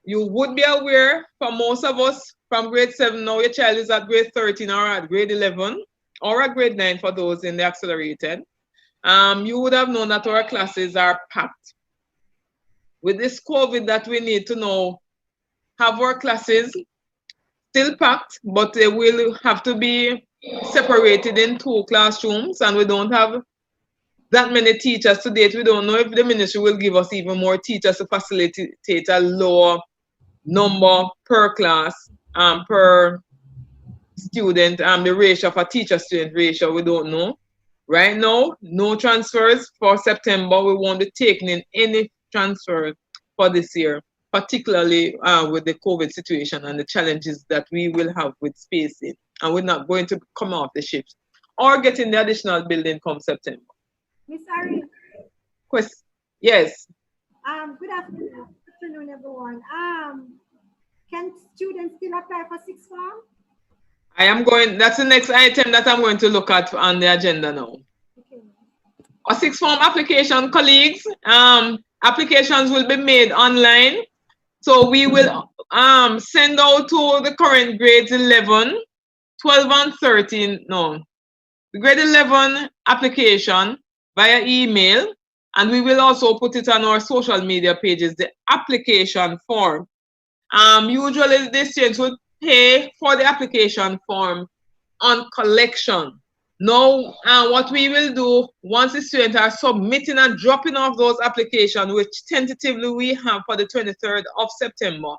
you would be aware, for most of us from grade 7, now your child is at grade 13 or at grade 11 or at grade 9 for those in the accelerated. You would have known that our classes are packed. With this COVID, that we need to know, have our classes still packed, but they will have to be separated in 2 classrooms, and we don't have that many teachers to date. We don't know if the ministry will give us even more teachers to facilitate a lower number per class, per student, the ratio of a teacher-student ratio, we don't know. Right now, no transfers for September. We won't be taking in any transfers for this year, particularly with the COVID situation and the challenges that we will have with spacing. And we're not going to come off the ships or getting the additional building come September. Miss Ari. Yes. Good afternoon, everyone. Can students still apply for sixth form? That's the next item that I'm going to look at on the agenda now. Okay. A sixth form application, colleagues, applications will be made online. So we will send out to the current grades 11, 12 and 13, no, the grade 11 application via email, and we will also put it on our social media pages, the application form. Usually the students would pay for the application form on collection. Now, what we will do, once the students are submitting and dropping off those applications, which tentatively we have for the 23rd of September,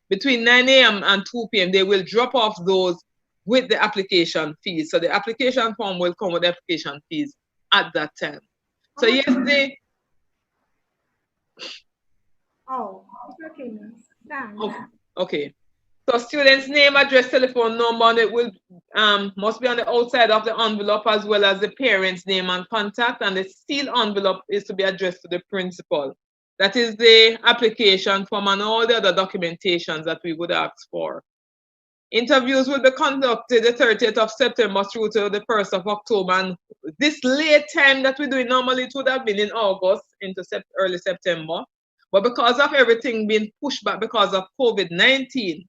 between 9 a.m. and 2 p.m., they will drop off those with the application fees. So the application form will come with the application fees at that time. So yes, they... Oh, it's okay, miss. Thanks. Okay. So students' name, address, telephone number, and it will must be on the outside of the envelope, as well as the parent's name and contact, and the sealed envelope is to be addressed to the principal. That is the application form and all the other documentations that we would ask for. Interviews will be conducted the 30th of September through to the 1st of October, and this late time that we do it, normally it would have been in August into early September, but because of everything being pushed back because of COVID-19,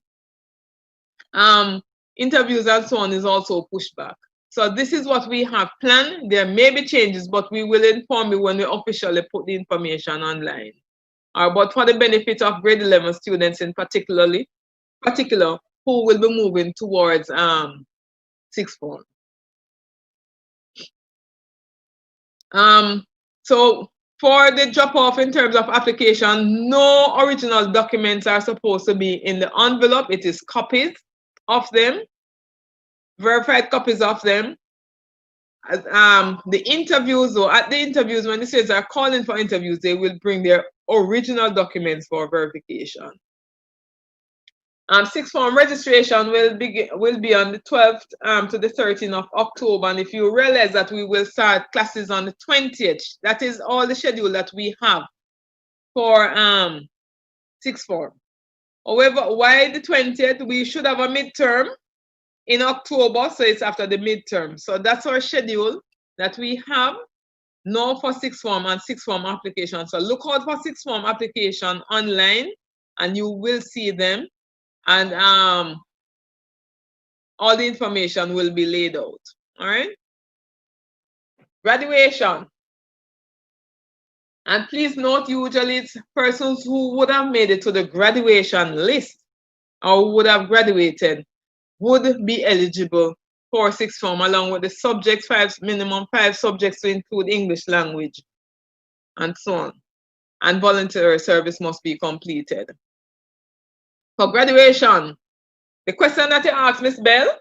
interviews and so on is also pushed back. So this is what we have planned. There may be changes, but we will inform you when we officially put the information online. But for the benefit of grade 11 students in particular, who will be moving towards sixth form. So for the drop off in terms of application, no original documents are supposed to be in the envelope. It is copies of them, verified copies of them. The interviews, or at the interviews, when the students are calling for interviews, they will bring their original documents for verification. Sixth form registration will be on the 12th to the 13th of October. And if you realize that we will start classes on the 20th, that is all the schedule that we have for sixth form. However, why the 20th? We should have a midterm in October, so it's after the midterm. So that's our schedule that we have now for sixth form and sixth form application. So look out for sixth form application online, and you will see them. And all the information will be laid out. All right. Graduation. And please note, usually it's persons who would have made it to the graduation list or would have graduated would be eligible for sixth form, along with the subjects, minimum 5 subjects to include English language and so on. And voluntary service must be completed. For graduation, the question that you asked, Ms. Bell,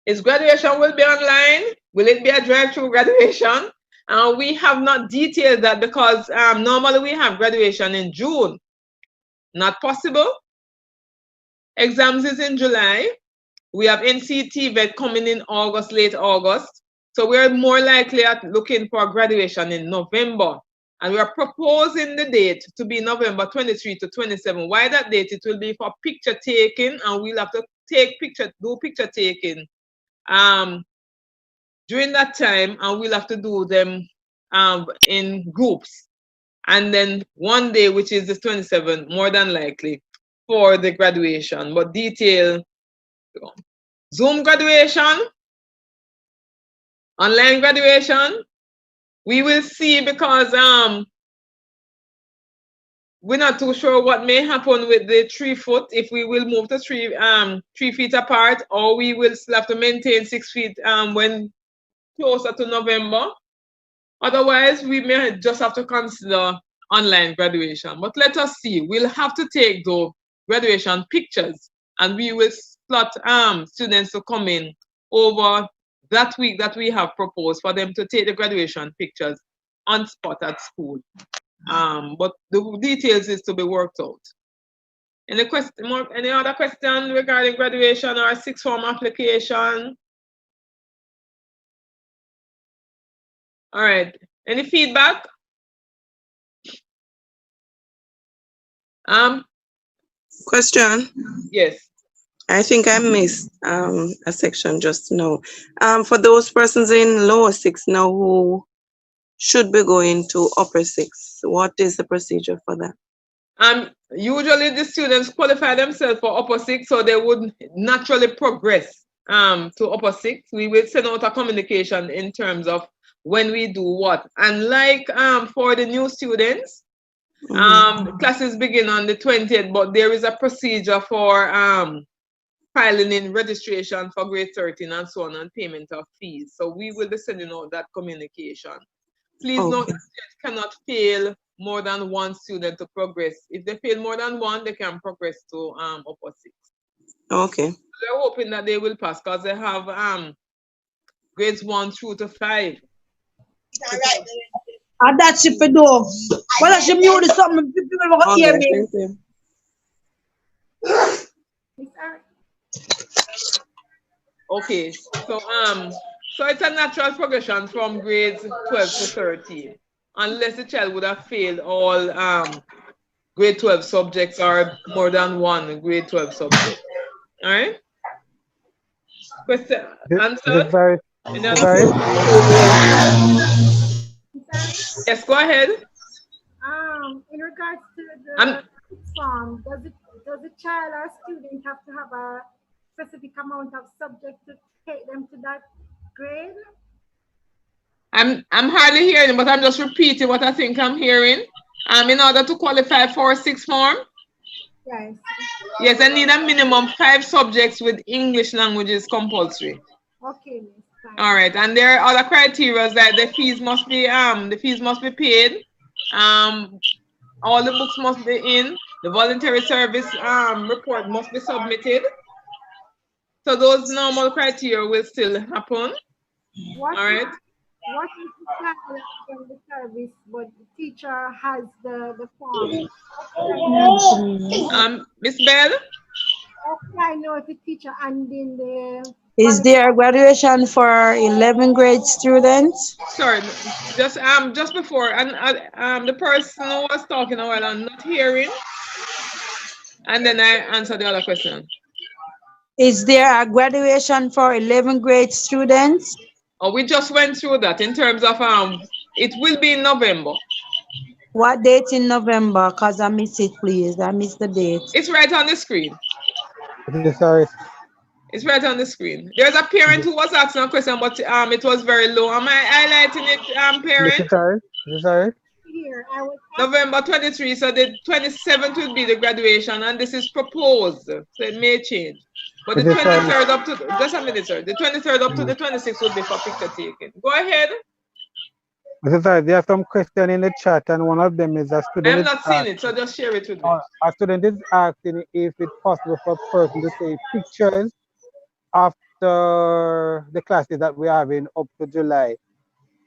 Is graduation will be online? Will it be a drive-through graduation? We have not detailed that because normally we have graduation in June. Not possible. Exams is in July. We have NCT vet coming in August, late August. So we're more likely at looking for graduation in November. And we are proposing the date to be November 23 to 27. Why that date? It will be for picture taking, and we'll have to do picture taking during that time, and we'll have to do them in groups. And then one day, which is the 27th, more than likely, for the graduation. But detail, Zoom graduation, online graduation, we will see because we're not too sure what may happen with the 3 foot, if we will move to 3 feet apart, or we will still have to maintain 6 feet when closer to November. Otherwise, we may just have to consider online graduation. But let us see. We'll have to take the graduation pictures, and we will slot students to come in over that week that we have proposed for them to take the graduation pictures on spot at school. But the details is to be worked out. Any other question regarding graduation or sixth form application? All right. Any feedback? Question. Yes. I think I missed a section just now. For those persons in lower six now who should be going to upper six, what is the procedure for that? Usually the students qualify themselves for upper six, so they would naturally progress to upper six. We will send out a communication in terms of when we do what. And like for the new students, classes begin on the 20th, but there is a procedure for filing in registration for grade 13 and so on, and payment of fees. So we will be sending out that communication. Please note that students cannot fail more than one student to progress. If they fail more than one, they can progress to upper six. Okay. We're hoping that they will pass because they have grades 1 through to 5. And that's if you do. Well, I should mute something. People will hear me. Okay, so it's a natural progression from grades 12 to 13, unless the child would have failed all grade 12 subjects or more than one grade 12 subject. All right? Question answered? Yes, go ahead. In regards to the form, does the child or student have to have a specific amount of subject to take them to that grade? I'm hardly hearing, but I'm just repeating what I think I'm hearing. In order to qualify for sixth form, Yes. yes, I need a minimum 5 subjects with English language is compulsory. Okay, Miss. All right, and there are other criteria that the fees must be paid. All the books must be in. The voluntary service report must be submitted. So those normal criteria will still happen. What All right. What if the child from the service, but the teacher has the form? Miss Bell? How can I know if the teacher and in the... Is there a graduation for 11th grade students? Sorry, just before, and the person who was talking a while, I'm not hearing. And then I answer the other question. Is there a graduation for 11th grade students? Oh, we just went through that in terms of it will be in November. What date in November? Because I missed it, please. I missed the date. It's right on the screen. Sorry. It's right on the screen. There's a parent who was asking a question, but it was very low. Am I highlighting it, parent? Sorry. Here, November 23, so the 27th will be the graduation, and this is proposed, so it may change. But the 23rd up to, just a minute, sir. The 23rd up to the 26th will be for picture taking. Go ahead. Sorry, there are some questions in the chat, and one of them is a student. I'm not seeing it, so just share it with me. A student is asking if it's possible for a person to take pictures after after the classes that we are having up to July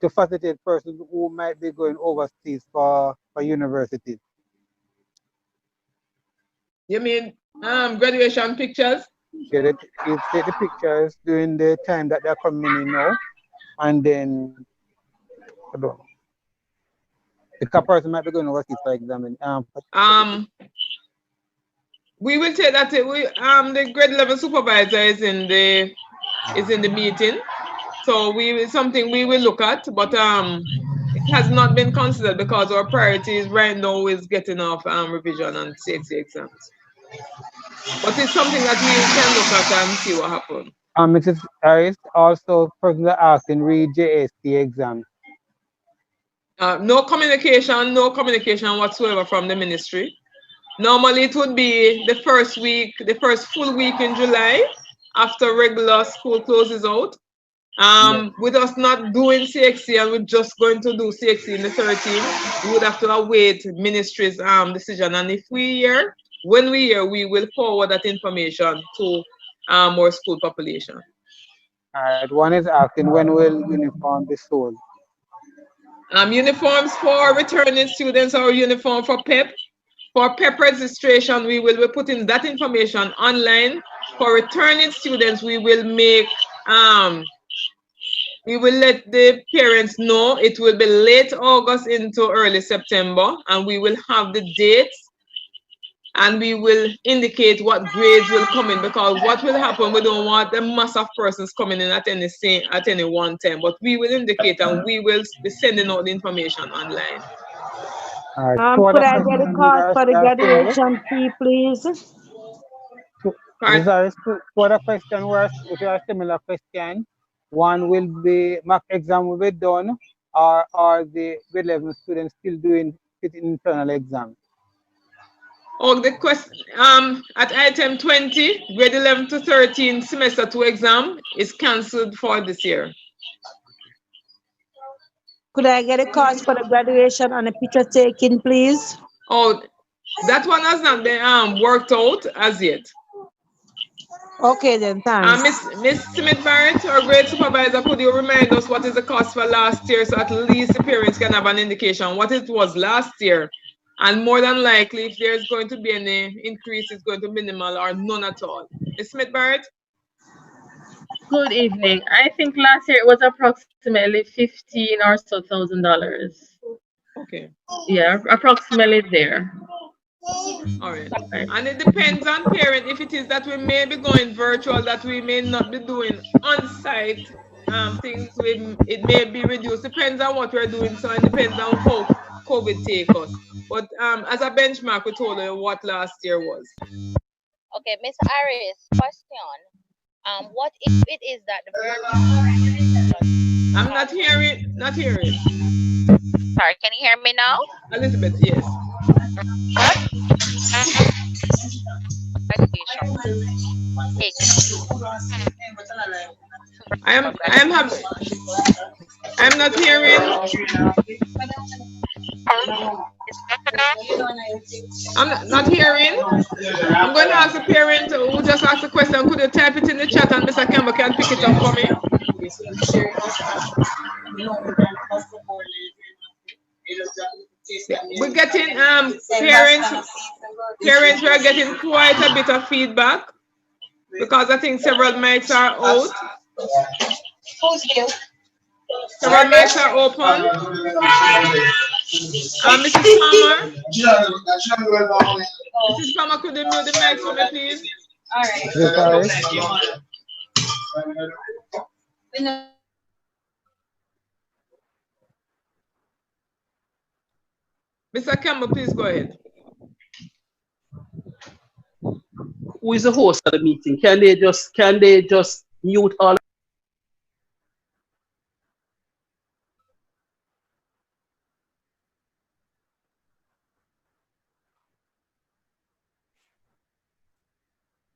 to facilitate persons who might be going overseas for universities. You mean graduation pictures? Yeah, you take the pictures during the time that they're coming in now, and then I don't know. The person might be going overseas for examine. We will take that. The grade level supervisor is in the meeting, so something we will look at, but it has not been considered because our priorities right now is getting off revision and CXC exams. But it's something that we can look at and see what happens. Mrs. Harris, also personally asking read JST exam. No communication whatsoever from the ministry. Normally it would be the first full week in July after regular school closes out. With us not doing CXC and we're just going to do CXC in the 13th, we would have to await ministry's decision. And if when we hear, we will forward that information to our school population. All right, one is asking when will uniform be sold? Uniforms for returning students or uniform for PEP. For PEP registration, we will be putting that information online. For returning students, we will make, we will let the parents know it will be late August into early September, and we will have the dates, and we will indicate what grades will come in, because what will happen, we don't want a mass of persons coming in at any one time, but we will indicate and we will be sending out the information online. Could I get a card for the graduation fee, please? These are two other questions which are similar question. One will be mock exam will be done, or the grade 11 students still doing internal exam? Oh, the question at item 20, grade 11 to 13 semester 2 exam is cancelled for this year. Could I get a cost for the graduation and a picture taken, please? Oh, that one has not been worked out as yet. Okay then, thanks. Miss Smith Barrett, our grade supervisor, could you remind us what is the cost for last year, so at least the parents can have an indication what it was last year? And more than likely, if there's going to be any increase, it's going to be minimal or none at all. Ms. Smith Barrett? Good evening. I think last year it was approximately $15,000 or so. Okay. Yeah, approximately there. All right. And it depends on parent. If it is that we may be going virtual, that we may not be doing on-site things, it may be reduced. Depends on what we're doing. So it depends on how COVID take us. But as a benchmark, we told you what last year was. Okay, Ms. Harris, question. What if it is that the I'm not hearing. Sorry, can you hear me now? Elizabeth, yes. I'm not hearing. I'm not hearing. I'm going to ask the parent who just asked the question. Could you type it in the chat and Mr. Campbell can pick it up for me? We're getting parents are getting quite a bit of feedback because I think several mics are out. Several mics are open. Mrs. Palmer. Mrs. Palmer, could you mute the mic for me, please? All right. Mr. Campbell, please go ahead. Who is the host of the meeting? Can they just mute all?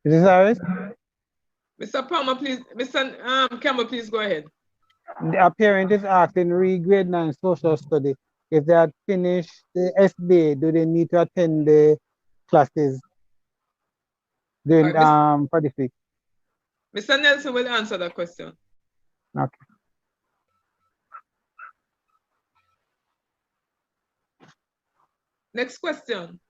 Is this Harris? Mr. Palmer, please. Mr. Campbell, please go ahead. The parent is asking grade 9 social study. If they had finished the SBA, do they need to attend the classes during for this week? Mr. Nelson will answer that question. Okay. Next question.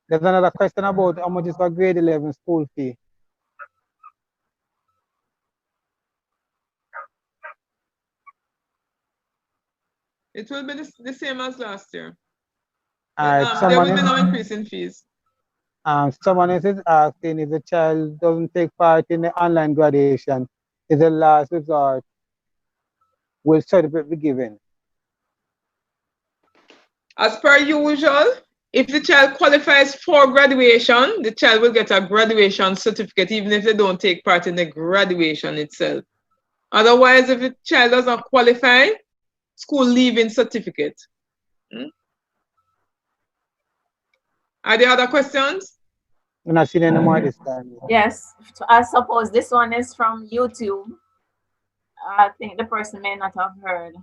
There's another question about how much is for grade 11 school fee. It will be the same as last year. Alright, There will be someone no is, increase in fees. someone else is asking if the child doesn't take part in the online graduation, is the last resort, will certificate be given? As per usual, if the child qualifies for graduation, the child will get a graduation certificate, even if they don't take part in the graduation itself. Otherwise, if the child doesn't qualify, school leaving certificate. Are there other questions? I'm not seeing any more this time. Yes, I suppose this one is from YouTube. I think the person may not have heard.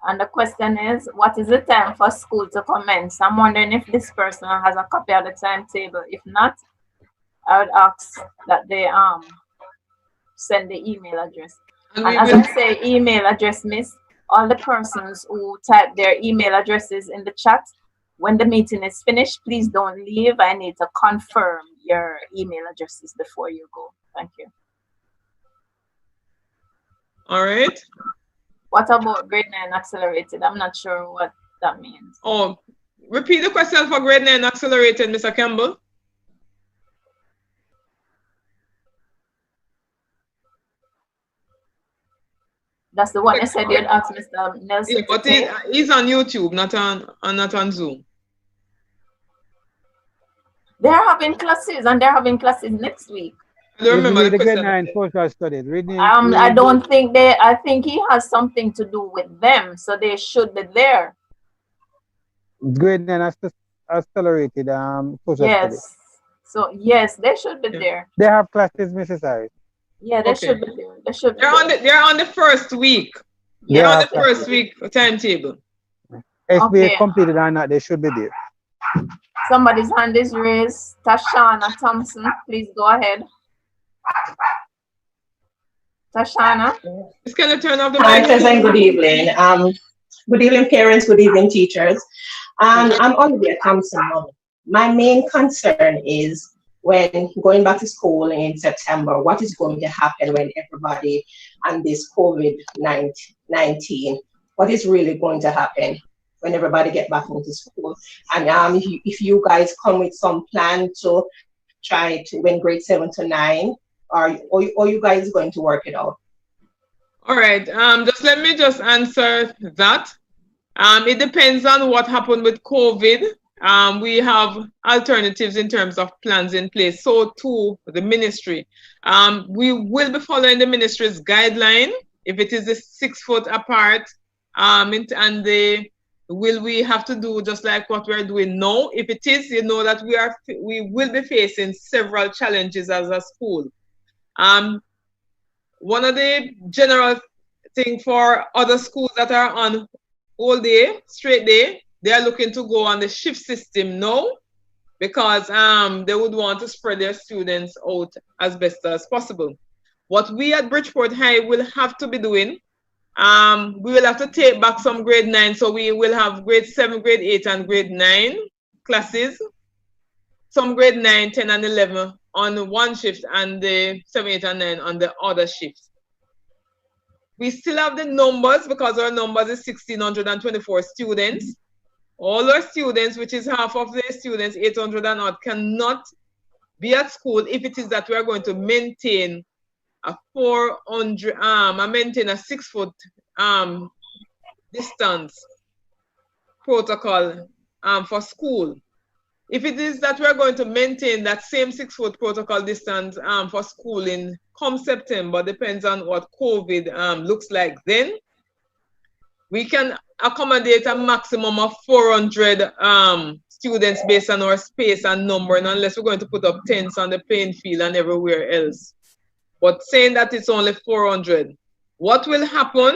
And the question is, what is the time for school to commence? I'm wondering if this person has a copy of the timetable. If not, I would ask that they send the email address. And as I say email address, miss, all the persons who type their email addresses in the chat, when the meeting is finished, please don't leave. I need to confirm your email addresses before you go. Thank you. All right. What about grade 9 accelerated? I'm not sure what that means. Oh, repeat the question for grade 9 accelerated, Mr. Campbell. That's the one I said you'd ask Mr. Nelson. Yeah, but he's on YouTube, not on Zoom. They're having classes, and they're having classes next week. I don't remember the grade question. 9 social studies. I don't think I think he has something to do with them, so they should be there. Grade 9 accelerated social studies. Yes. So yes, they should be there. They have classes, Mrs. Harris. Yeah, they Okay. should be there. They should be They're on the first week. Yeah, They're on the after. first week timetable. SBA Okay. completed or not, they should be there. Somebody's hand is raised. Tashana Thompson, please go ahead. Tashana. Just can you turn off the Hi, mic? President. Good evening. Good evening, parents. Good evening, teachers. I'm Olivia Thompson. My main concern is when going back to school in September, what is going to happen when everybody and this COVID-19, what is really going to happen when everybody get back into school? And if you guys come with some plan to try to when grade 7 to 9, or you guys going to work it out? All right. Just let me just answer that. It depends on what happened with COVID. We have alternatives in terms of plans in place. So too the ministry. We will be following the ministry's guideline. If it is the 6 foot apart, will we have to do just like what we're doing now? If it is, you know that we will be facing several challenges as a school. One of the general thing for other schools that are on all day, straight day, they are looking to go on the shift system now because they would want to spread their students out as best as possible. What we at Bridgeport High will have to be doing, we will have to take back some grade 9, so we will have grade 7, grade 8, and grade 9 classes. Some grade 9, 10, and 11 on one shift, and the 7, 8, and 9 on the other shift. We still have the numbers because our numbers is 1,624 students. All our students, which is half of the students, 800 and odd, cannot be at school if it is that we are going to maintain a 6 foot distance protocol for school. If it is that we're going to maintain that same 6 foot protocol distance for schooling come September, depends on what COVID looks like then, we can accommodate a maximum of 400 students based on our space and number, and unless we're going to put up tents on the playing field and everywhere else. But saying that it's only 400, what will happen,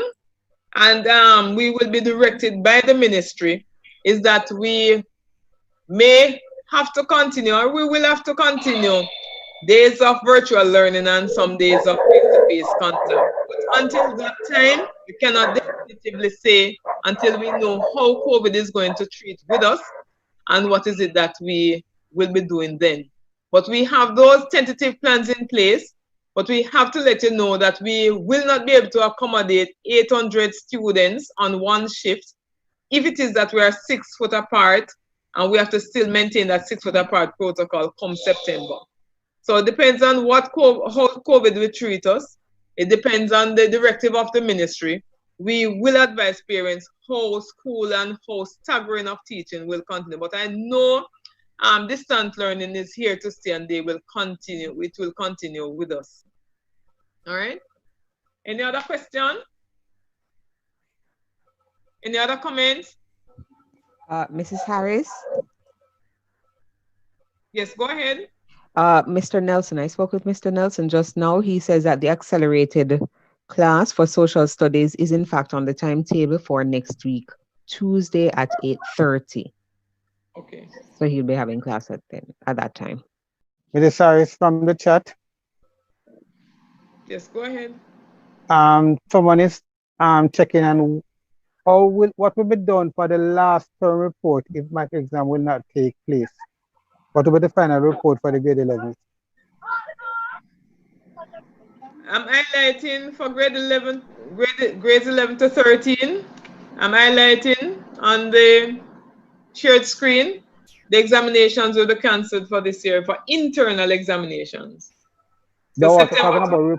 and we will be directed by the ministry, is that we may have to continue, or we will have to continue days of virtual learning and some days of face-to-face contact. But until that time, we cannot definitively say until we know how COVID is going to treat with us and what is it that we will be doing then. But we have those tentative plans in place, but we have to let you know that we will not be able to accommodate 800 students on one shift if it is that we are 6 foot apart and we have to still maintain that 6 foot apart protocol come September. So it depends on how COVID will treat us. It depends on the directive of the ministry. We will advise parents how school and how staggering of teaching will continue. But I know distance learning is here to stay and they will continue. It will continue with us. All right. Any other question? Any other comments? Mrs. Harris? Yes, go ahead. Mr. Nelson, I spoke with Mr. Nelson just now. He says that the accelerated class for social studies is in fact on the timetable for next week, Tuesday at 8:30. Okay. So he'll be having class at that time. Mrs. Harris from the chat. Yes, go ahead. Someone is checking on what will be done for the last term report if my exam will not take place. What will be the final report for the grade 11? I'm highlighting for grades 11 to 13. I'm highlighting on the shared screen. The examinations will be cancelled for this year for internal examinations. So No, talking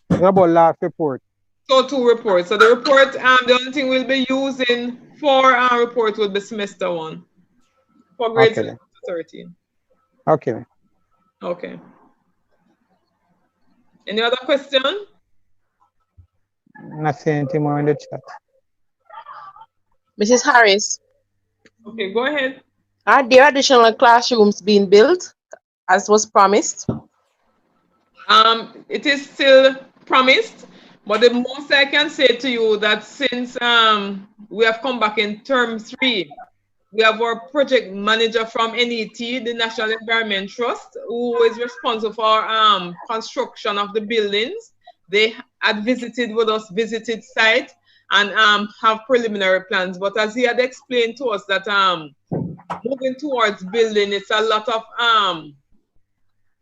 about last report. So 2 reports. So the report, the only thing we'll be using for our report will be semester 1 for grades 11 to 13. Okay. Okay. Any other question? Not saying anything more in the chat. Mrs. Harris, Okay, go ahead. are there additional classrooms being built as was promised? It is still promised, but the most I can say to you that since we have come back in term 3, we have our project manager from NET, the National Environment Trust, who is responsible for construction of the buildings. They had visited site and have preliminary plans. But as he had explained to us that moving towards building, it's a lot of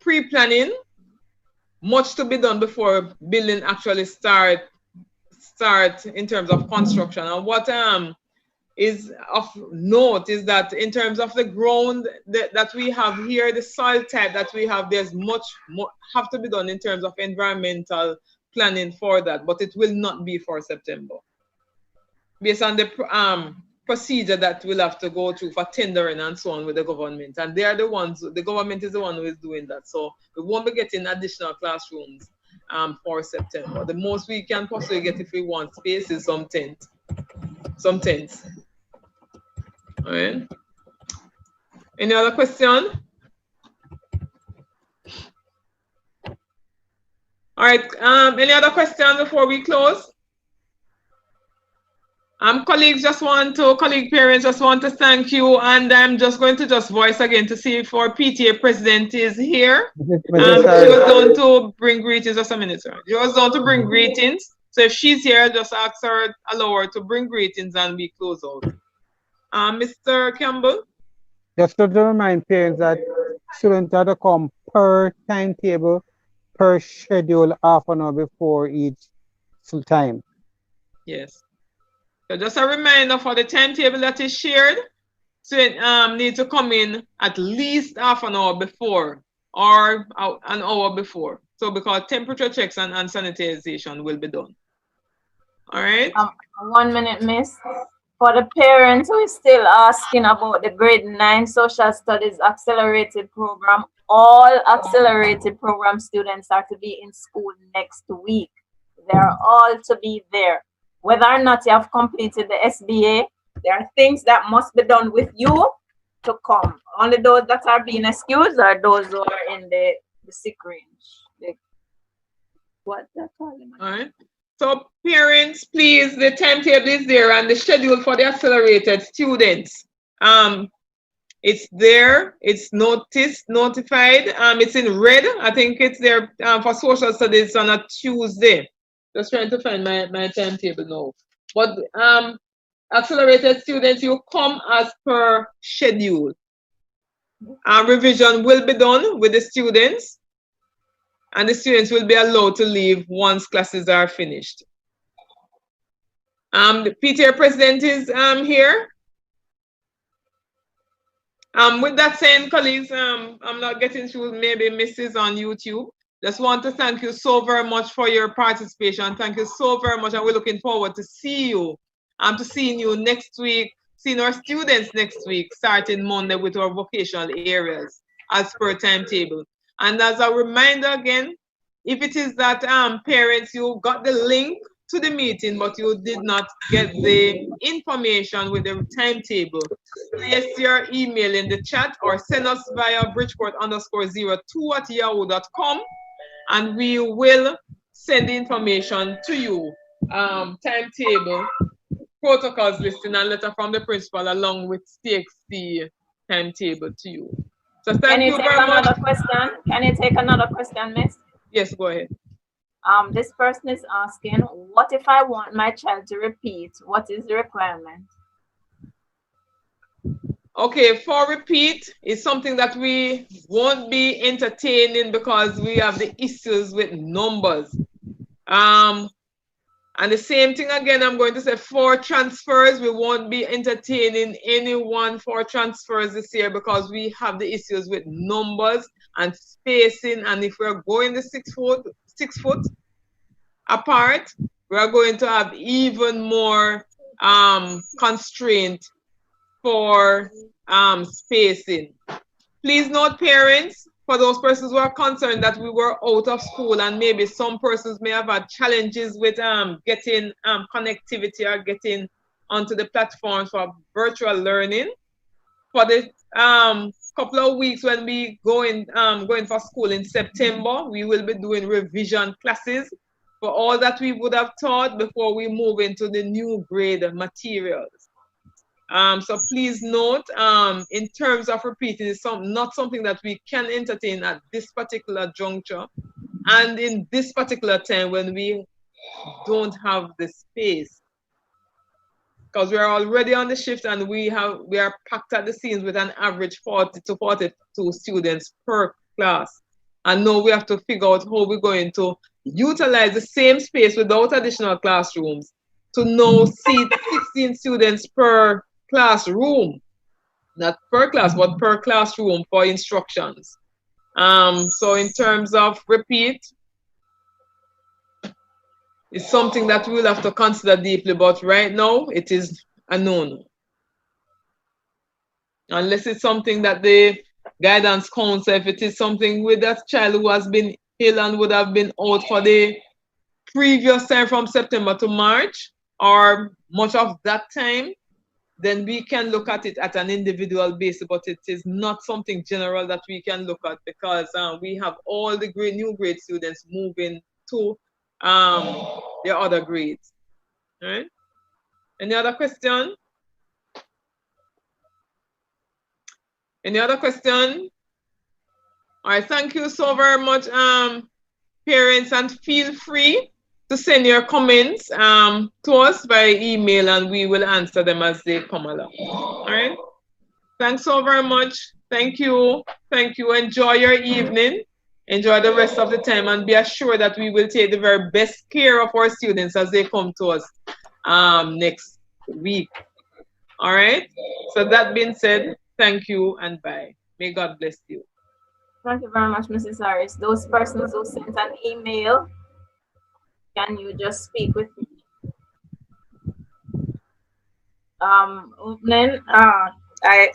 pre-planning, much to be done before building actually start in terms of construction. And what is of note is that in terms of the ground that we have here, the soil type that we have, there's much more have to be done in terms of environmental planning for that, but it will not be for September. Based on the procedure that we'll have to go through for tendering and so on with the government. And they are the ones, the government is the one who is doing that. So we won't be getting additional classrooms for September. The most we can possibly get if we want space is some tents. All right. Any other question? All right. Any other question before we close? Colleague parents just want to thank you, and I'm just going to voice again to see if our PTA president is here. She was going to bring greetings. Just a minute, sir. She was going to bring greetings. So if she's here, just allow her to bring greetings and we close out. Mr. Campbell? Just to remind parents that students have to come per timetable, per schedule, half an hour before each time. Yes. So just a reminder for the timetable that is shared, so need to come in at least half an hour before or an hour before. So because temperature checks and sanitization will be done. All right. 1 minute, miss. For the parents who is still asking about the grade 9 social studies accelerated program, all accelerated program students are to be in school next week. They are all to be there. Whether or not you have completed the SBA, there are things that must be done with you to come. Only those that are being excused are those who are in the sick range. What they're calling. All right. So parents, please, the timetable is there and the schedule for the accelerated students. It's there. It's notified. It's in red. I think it's there for social studies on a Tuesday. Just trying to find my timetable now. But accelerated students, you come as per schedule. Revision will be done with the students, and the students will be allowed to leave once classes are finished. The PTA president is here. With that saying, colleagues, I'm not getting through maybe Mrs. on YouTube. Just want to thank you so very much for your participation. Thank you so very much, and we're looking forward to see you. To seeing you next week, seeing our students next week, starting Monday with our vocational areas as per timetable. And as a reminder again, if it is that parents, you got the link to the meeting, but you did not get the information with the timetable, place your email in the chat or send us via bridgeport_02@yahoo.com, and we will send the information to you. Timetable, protocols listing, and letter from the principal along with TXT timetable to you. So thank you very much. Can you take another question, Miss? Yes, go ahead. This person is asking, what if I want my child to repeat? What is the requirement? Okay, for repeat, it's something that we won't be entertaining because we have the issues with numbers. And the same thing again, I'm going to say for transfers, we won't be entertaining anyone for transfers this year because we have the issues with numbers and spacing. And if we're going the 6 foot apart, we're going to have even more constraint for spacing. Please note, parents, for those persons who are concerned that we were out of school and maybe some persons may have had challenges with getting connectivity or getting onto the platform for virtual learning. For the couple of weeks when we going for school in September, we will be doing revision classes for all that we would have taught before we move into the new grade materials. So please note, in terms of repeating, it's not something that we can entertain at this particular juncture and in this particular time when we don't have the space. Because we are already on the shift and we are packed at the scenes with an average 40 to 42 students per class. And now we have to figure out how we're going to utilize the same space without additional classrooms to now seat 16 students per classroom, not per class, but per classroom for instructions. So in terms of repeat, it's something that we'll have to consider deeply, but right now it is a no-no. Unless it's something that the guidance council, if it is something with that child who has been ill and would have been out for the previous time from September to March, or much of that time, then we can look at it at an individual basis, but it is not something general that we can look at because we have all the new grade students moving to their other grades. All right? Any other question? Any other question? All right, thank you so very much, parents, and feel free to send your comments to us by email and we will answer them as they come along. All right. Thanks so very much. Thank you. Thank you. Enjoy your evening. Enjoy the rest of the time and be assured that we will take the very best care of our students as they come to us next week. All right. So that being said, thank you and bye. May God bless you. Thank you very much, Mrs. Harris. Those persons who sent an email, can you just speak with me? Then I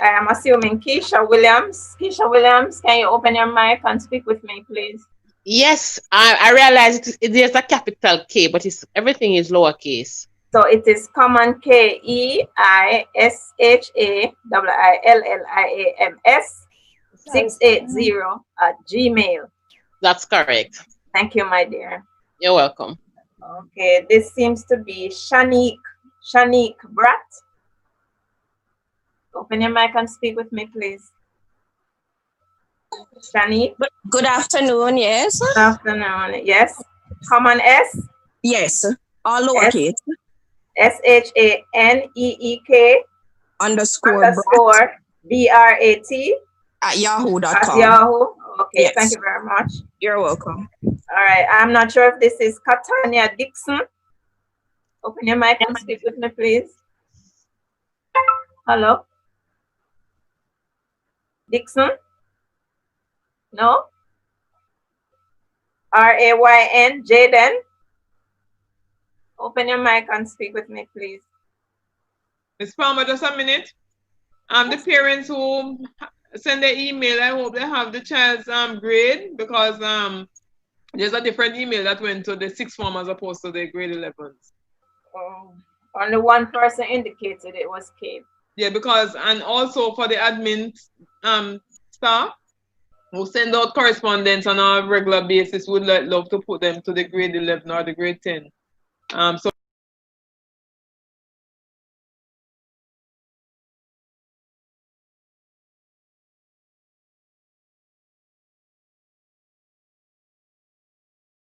am assuming Keisha Williams. Keisha Williams, can you open your mic and speak with me, please? Yes, I realize there's a capital K, but everything is lowercase. So it is common KEISHAWILLIAMS 680 @gmail. That's correct. Thank you, my dear. You're welcome. Okay, this seems to be Shanique Bratt. Open your mic and speak with me, please. Shani? Good afternoon, yes. Good afternoon, yes. Common S? Yes, all lowercase. SHANEEK underscore BRAT at yahoo.com. At Yahoo. Okay, Yes. thank you very much. You're welcome. All right, I'm not sure if this is Katania Dixon. Open your mic and speak with me, please. Hello? Dixon? No? RAYN, Jaden? Open your mic and speak with me, please. Ms. Palmer, just a minute. The parents who send their email, I hope they have the child's grade, because there's a different email that went to the sixth form as opposed to the grade 11s. Only one person indicated it was Kate. Yeah, because, and also for the admin staff who send out correspondence on a regular basis, would love to put them to the grade 11 or the grade 10. So